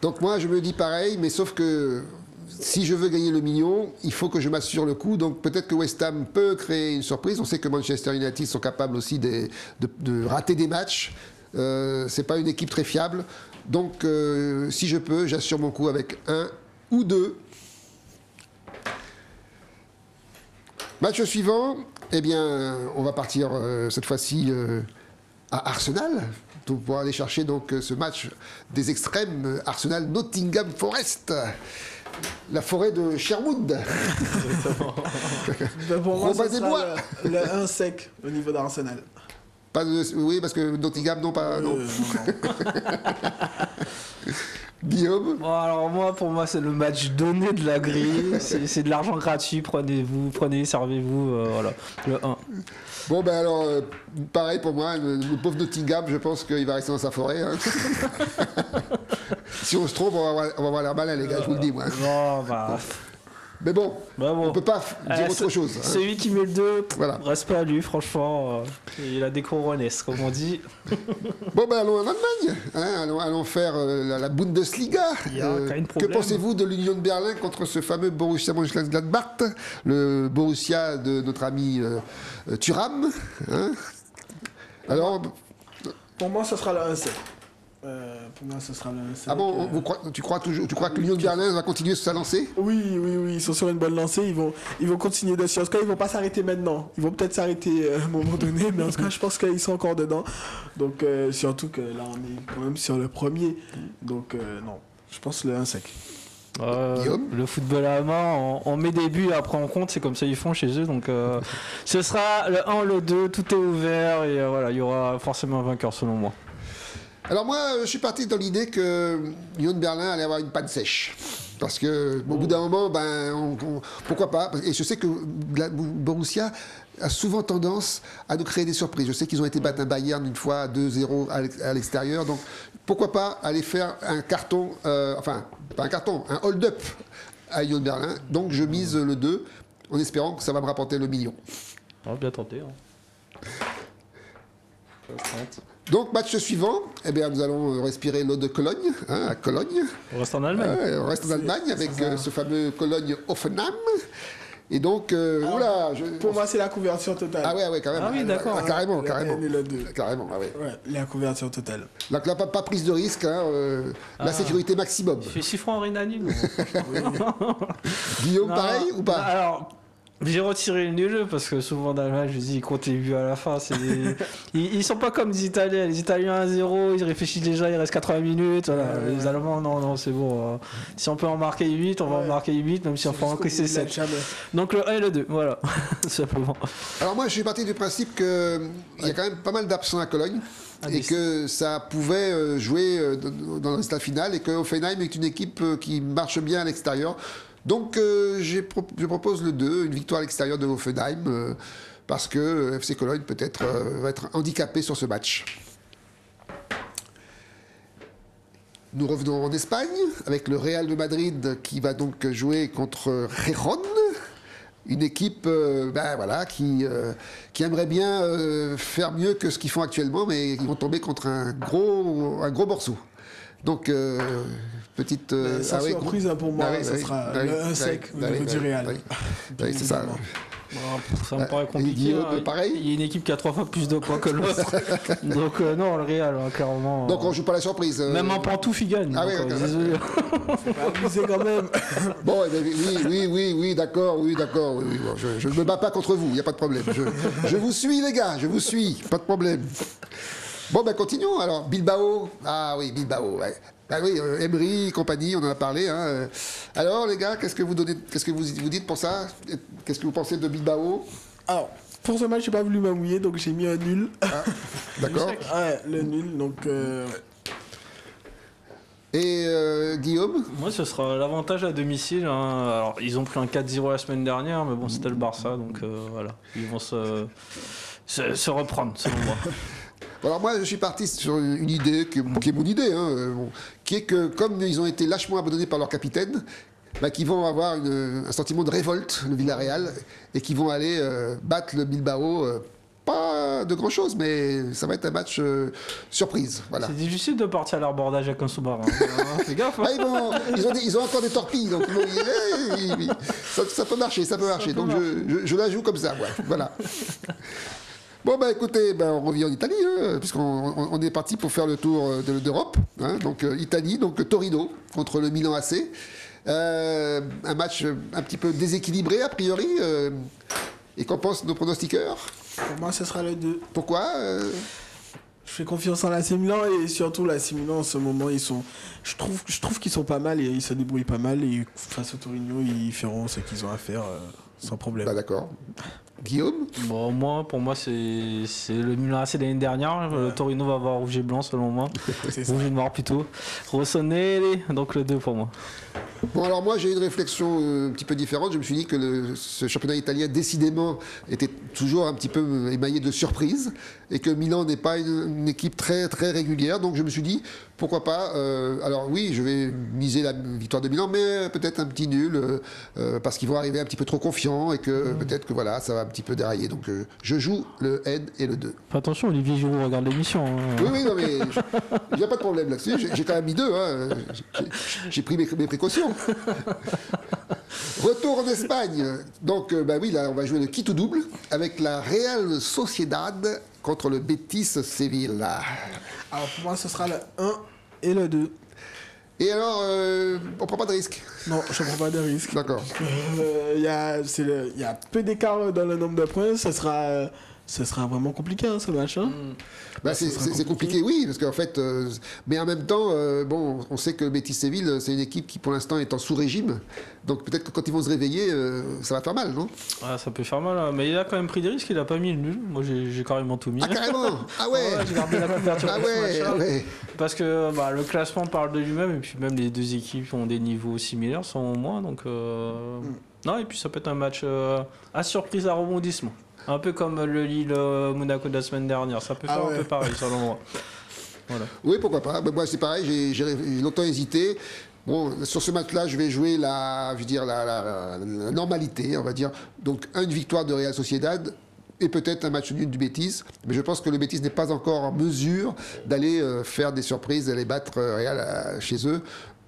Donc moi, je me dis pareil, mais sauf que si je veux gagner le million, il faut que je m'assure le coup. Donc peut-être que West Ham peut créer une surprise. On sait que Manchester United sont capables aussi de rater des matchs. C'est pas une équipe très fiable. Donc si je peux, j'assure mon coup avec 1 ou 2. Match suivant, eh bien, on va partir cette fois-ci à Arsenal pour aller chercher donc ce match des extrêmes, Arsenal-Nottingham Forest, la forêt de Sherwood. Pour moi, Robin ce des Bois. sera le 1 sec au niveau d'Arsenal. Oui, parce que Nottingham, non, pas. Non. Non. Guillaume? Bon, alors pour moi, c'est le match donné de la grille. C'est de l'argent gratuit. Prenez, servez-vous. Voilà, le 1. Bon, ben alors, pareil pour moi, le pauvre Nottingham, je pense qu'il va rester dans sa forêt. Hein. Si on se trompe, on va avoir l'air malin, les gars, je vous le dis, moi. Non, bah. Mais bon, on peut pas dire autre chose. Hein. Celui qui met le 2, voilà. Respect à lui, franchement. Il a des couronnes, comme on dit. Bon, ben allons en Allemagne. Hein, allons faire la Bundesliga. Que pensez-vous de l'Union de Berlin contre ce fameux Borussia Mönchengladbach, le Borussia de notre ami Thuram, hein? Alors, pour moi, ce sera le 1-7. Pour moi, ce sera le 1-7. Ah bon, tu crois que l'Union de Berlin va continuer sur sa lancée? Oui, ils sont sur une bonne lancée. Ils vont continuer dessus. En tout cas, ils vont pas s'arrêter maintenant. Ils vont peut-être s'arrêter à un moment donné, mais en tout cas, je pense qu'ils sont encore dedans. Donc, surtout que là, on est quand même sur le premier. Donc, non, je pense le 1 sec. Le football allemand, on met des buts après on compte, c'est comme ça ils font chez eux. Donc, ce sera le 1, le 2, tout est ouvert et voilà, il y aura forcément un vainqueur selon moi. Alors moi, je suis parti dans l'idée que Union de Berlin allait avoir une panne sèche. Parce que au bout d'un moment, pourquoi pas? Et je sais que Borussia a souvent tendance à nous créer des surprises. Je sais qu'ils ont été battre un Bayern une fois 2-0 à l'extérieur. Donc pourquoi pas aller faire un carton, pas un carton, un hold-up à Union de Berlin. Donc je mise le 2 en espérant que ça va me rapporter le million. Bien tenté. Hein. Donc, match suivant, nous allons respirer l'eau de Cologne, à Cologne. On reste en Allemagne. On reste en Allemagne avec ce fameux Cologne-Offenheim. Et donc, pour moi, c'est la couverture totale. Ah ouais, quand même. Ah oui, d'accord. Carrément. Carrément, la couverture totale. Donc là, pas prise de risque, la sécurité maximum. Tu fais 6 francs en Rhénanie. Guillaume, pareil ou pas? Alors, j'ai retiré le nul parce que souvent dans l'Allemagne, je dis ils comptent les buts à la fin. Ils sont pas comme les Italiens. Les Italiens 1-0, ils réfléchissent déjà, il reste 80 minutes. Voilà. Les Allemands, non, c'est bon. Si on peut en marquer 8, on va en marquer 8, même si on peut en encaisser 7. Donc le 1 et le 2, voilà, simplement. Alors moi, je suis parti du principe qu'il y a quand même pas mal d'absents à Cologne. Et que ça pouvait jouer dans le stade final et que Offenheim est une équipe qui marche bien à l'extérieur. Donc je propose le 2, une victoire à l'extérieur de Offenheim, parce que FC Cologne peut-être va être handicapé sur ce match. Nous revenons en Espagne avec le Real de Madrid qui va donc jouer contre Gijón, une équipe qui aimerait bien faire mieux que ce qu'ils font actuellement, mais ils vont tomber contre un gros morceau. Donc, petite... surprise pour moi, ça sera le 1 sec au niveau du Real. Oui, c'est ça. Ça me paraît compliqué. Pareil. Il y a une équipe qui a 3 fois plus de points que l'autre. Donc, non, le Real, clairement. Donc, on joue pas la surprise. Même en pantouf, il gagne. Ah oui, désolé. Faut pas abuser quand même. Bon, oui, d'accord. Oui, bon, je ne me bats pas contre vous, il n'y a pas de problème. Je vous suis, les gars, je vous suis, pas de problème. Bon, continuons. Alors, Bilbao. Ah oui, Bilbao, ouais. Ah oui, Emery, compagnie, on en a parlé. Hein. Alors, les gars, qu'est-ce que vous dites pour ça? Qu'est-ce que vous pensez de Bilbao? Alors, pour ce match, j'ai pas voulu me mouiller, donc j'ai mis un nul. Ah, d'accord. Ouais, le nul, donc... Et Guillaume? Moi, ce sera l'avantage à domicile. Hein. Alors, ils ont pris un 4-0 la semaine dernière, mais bon, c'était le Barça, donc voilà. Ils vont se reprendre, selon moi. Alors moi, je suis parti sur une idée qui est mon idée, qui est que comme ils ont été lâchement abandonnés par leur capitaine, qu'ils vont avoir un sentiment de révolte, le Villarreal, et qu'ils vont aller battre le Bilbao. Pas de grand chose, mais ça va être un match surprise. Voilà. C'est difficile de partir à l'abordage avec un sous-marin. Fais gaffe. Ils ont encore des torpilles, donc ça peut marcher. Donc je la joue comme ça. Ouais, voilà. Bon, écoutez, on revient en Italie, puisqu'on est parti pour faire le tour d'Europe. Donc, Italie, donc Torino contre le Milan AC. Un match un petit peu déséquilibré, a priori. Et qu'en pensent nos pronostiqueurs? Pour moi, ce sera le 2. Pourquoi Je fais confiance en l'AC Milan et surtout l'AC Milan en ce moment, je trouve qu'ils sont pas mal et ils se débrouillent pas mal. Et face au Torino, ils feront ce qu'ils ont à faire sans problème. D'accord. Guillaume? Bon, pour moi, c'est le Milan AC de l'année dernière. Le Torino va avoir rouge et blanc, selon moi. Rouge et noir plutôt. Rossoneri, donc le 2 pour moi. Bon, alors moi, j'ai une réflexion un petit peu différente. Je me suis dit que ce championnat italien, décidément, était toujours un petit peu émaillé de surprises et que Milan n'est pas une équipe très, très régulière. Donc, je me suis dit, pourquoi pas. Alors, oui, je vais miser la victoire de Milan, mais peut-être un petit nul parce qu'ils vont arriver un petit peu trop confiants et que peut-être que voilà, ça va un petit peu dérailler. Donc, je joue le N et le 2. Attention, Olivier Giroud regarde l'émission. Oui, non, mais il n'y a pas de problème là-dessus. J'ai quand même mis 2. Hein. J'ai pris mes précautions. Retour en Espagne. Donc, oui, là, on va jouer le kit ou double avec la Real Sociedad contre le Betis Séville. Alors, pour moi, ce sera le 1 et le 2. Et alors, on prend pas de risque? Non, je ne prends pas de risque. D'accord. Il y a peu d'écart dans le nombre de points. Ce sera vraiment compliqué, hein, ce match. Hein. C'est compliqué, oui, parce qu'en fait, mais en même temps, on sait que Betis Séville, c'est une équipe qui pour l'instant est en sous-régime, donc peut-être que quand ils vont se réveiller, ça va faire mal, non? Ah, ça peut faire mal, hein. Mais il a quand même pris des risques, il a pas mis le nul. Moi, j'ai carrément tout mis. Ah, carrément. Ah ouais. J'ai gardé la couverture Ah pour ce ouais, match-là. ouais. Parce que le classement parle de lui-même, et puis même les deux équipes ont des niveaux similaires, sans moins, donc... Non, et puis ça peut être un match à surprise, à rebondissement. Un peu comme le Lille-Monaco de la semaine dernière. Ça peut faire un peu pareil, selon moi. Voilà. Oui, pourquoi pas. Moi, c'est pareil, j'ai longtemps hésité. Bon, sur ce match-là, je vais jouer la normalité, on va dire. Donc, une victoire de Real Sociedad et peut-être un match nul du Betis. Mais je pense que le Betis n'est pas encore en mesure d'aller faire des surprises, d'aller battre Real chez eux.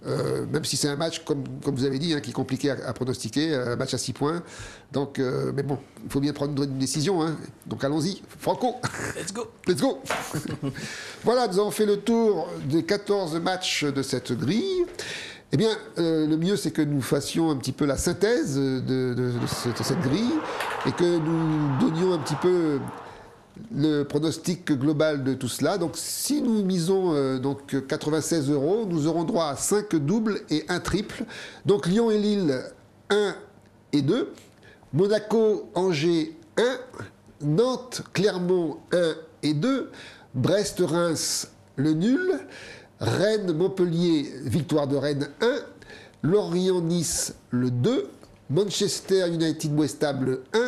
Même si c'est un match, comme vous avez dit, hein, qui est compliqué à pronostiquer, un match à 6 points. Donc, mais bon, il faut bien prendre une décision. Hein. Donc allons-y, Franco. Let's go. Let's go. Voilà, nous avons fait le tour des 14 matchs de cette grille. Eh bien, le mieux, c'est que nous fassions un petit peu la synthèse de cette grille et que nous donnions un petit peu le pronostic global de tout cela. Donc, si nous misons 96 €, nous aurons droit à 5 doubles et 1 triple. Donc, Lyon et Lille, 1 et 2. Monaco, Angers, 1. Nantes, Clermont, 1 et 2. Brest, Reims, le nul. Rennes, Montpellier, victoire de Rennes, 1. Lorient, Nice, le 2. Manchester United, West Ham, le 1.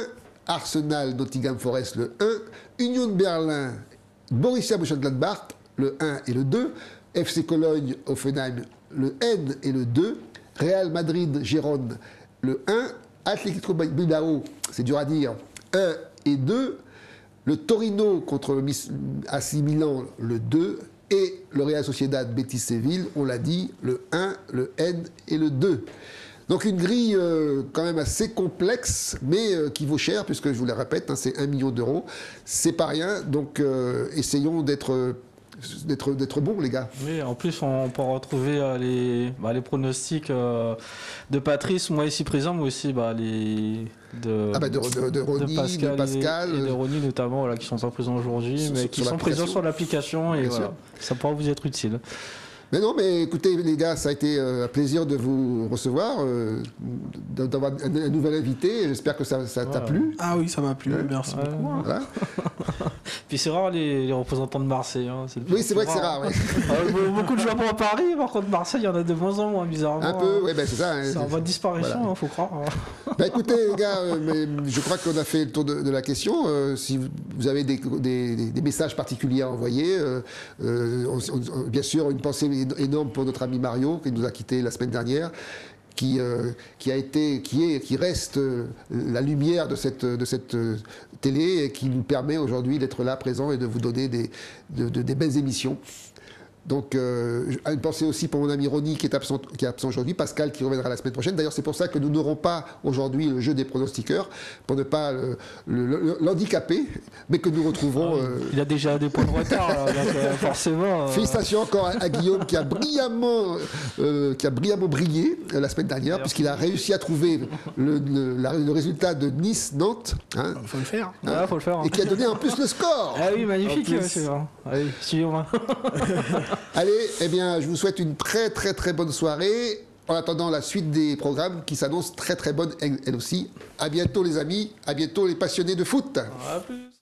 Arsenal, Nottingham Forest, le 1. Union de Berlin, Borussia Mönchengladbach, le 1 et le 2. FC Cologne, Hoffenheim, le N et le 2. Real Madrid, Gérone, le 1. Atlético Bilbao, c'est dur à dire, 1 et 2. Le Torino contre le AC Milan, le 2. Et le Real Sociedad, Betis Séville, on l'a dit, le 1, le N et le 2. Donc une grille quand même assez complexe, mais qui vaut cher, puisque je vous le répète, hein, c'est 1 million d'euros. C'est pas rien, donc essayons d'être bons, les gars. Oui, en plus, on peut retrouver les pronostics de Patrice, moi ici présent, mais aussi les de Ronny, de Pascal. Et de Ronny notamment, voilà, qui sont pas présents aujourd'hui, mais qui sont présents sur l'application, et voilà, ça pourra vous être utile. Mais écoutez les gars, ça a été un plaisir de vous recevoir, d'avoir un nouvel invité. J'espère que ça t'a plu. Ah oui, ça m'a plu, merci beaucoup. Voilà. Puis c'est rare les représentants de Marseille. Hein. Oui, c'est vrai que c'est rare. Ouais. Beaucoup de joueurs pour Paris, par contre Marseille, il y en a de moins en moins, bizarrement. Un peu, oui, c'est ça. C'est en voie de disparition, voilà. Faut croire. Écoutez les gars, je crois qu'on a fait le tour de la question. Si vous avez des messages particuliers à envoyer, bien sûr, une pensée énorme pour notre ami Mario qui nous a quittés la semaine dernière, qui reste la lumière de cette télé et qui nous permet aujourd'hui d'être là présent et de vous donner des belles émissions. Donc, une pensée aussi pour mon ami Ronny qui est absent aujourd'hui, Pascal qui reviendra la semaine prochaine. D'ailleurs, c'est pour ça que nous n'aurons pas aujourd'hui le jeu des pronostiqueurs, pour ne pas l'handicaper, mais que nous retrouverons... Il a déjà des points de retard, là, donc, forcément... Félicitations encore à Guillaume qui a brillamment brillé la semaine dernière, puisqu'il a réussi à trouver le résultat de Nice-Nantes. Hein, faut le faire. Hein, faut le faire. Et qui a donné en plus le score. Ah oui, magnifique. Allez, suivez-moi. Allez, eh bien, je vous souhaite une très très très bonne soirée. En attendant la suite des programmes qui s'annoncent très très bonnes, elle aussi. À bientôt les amis, à bientôt les passionnés de foot. À plus.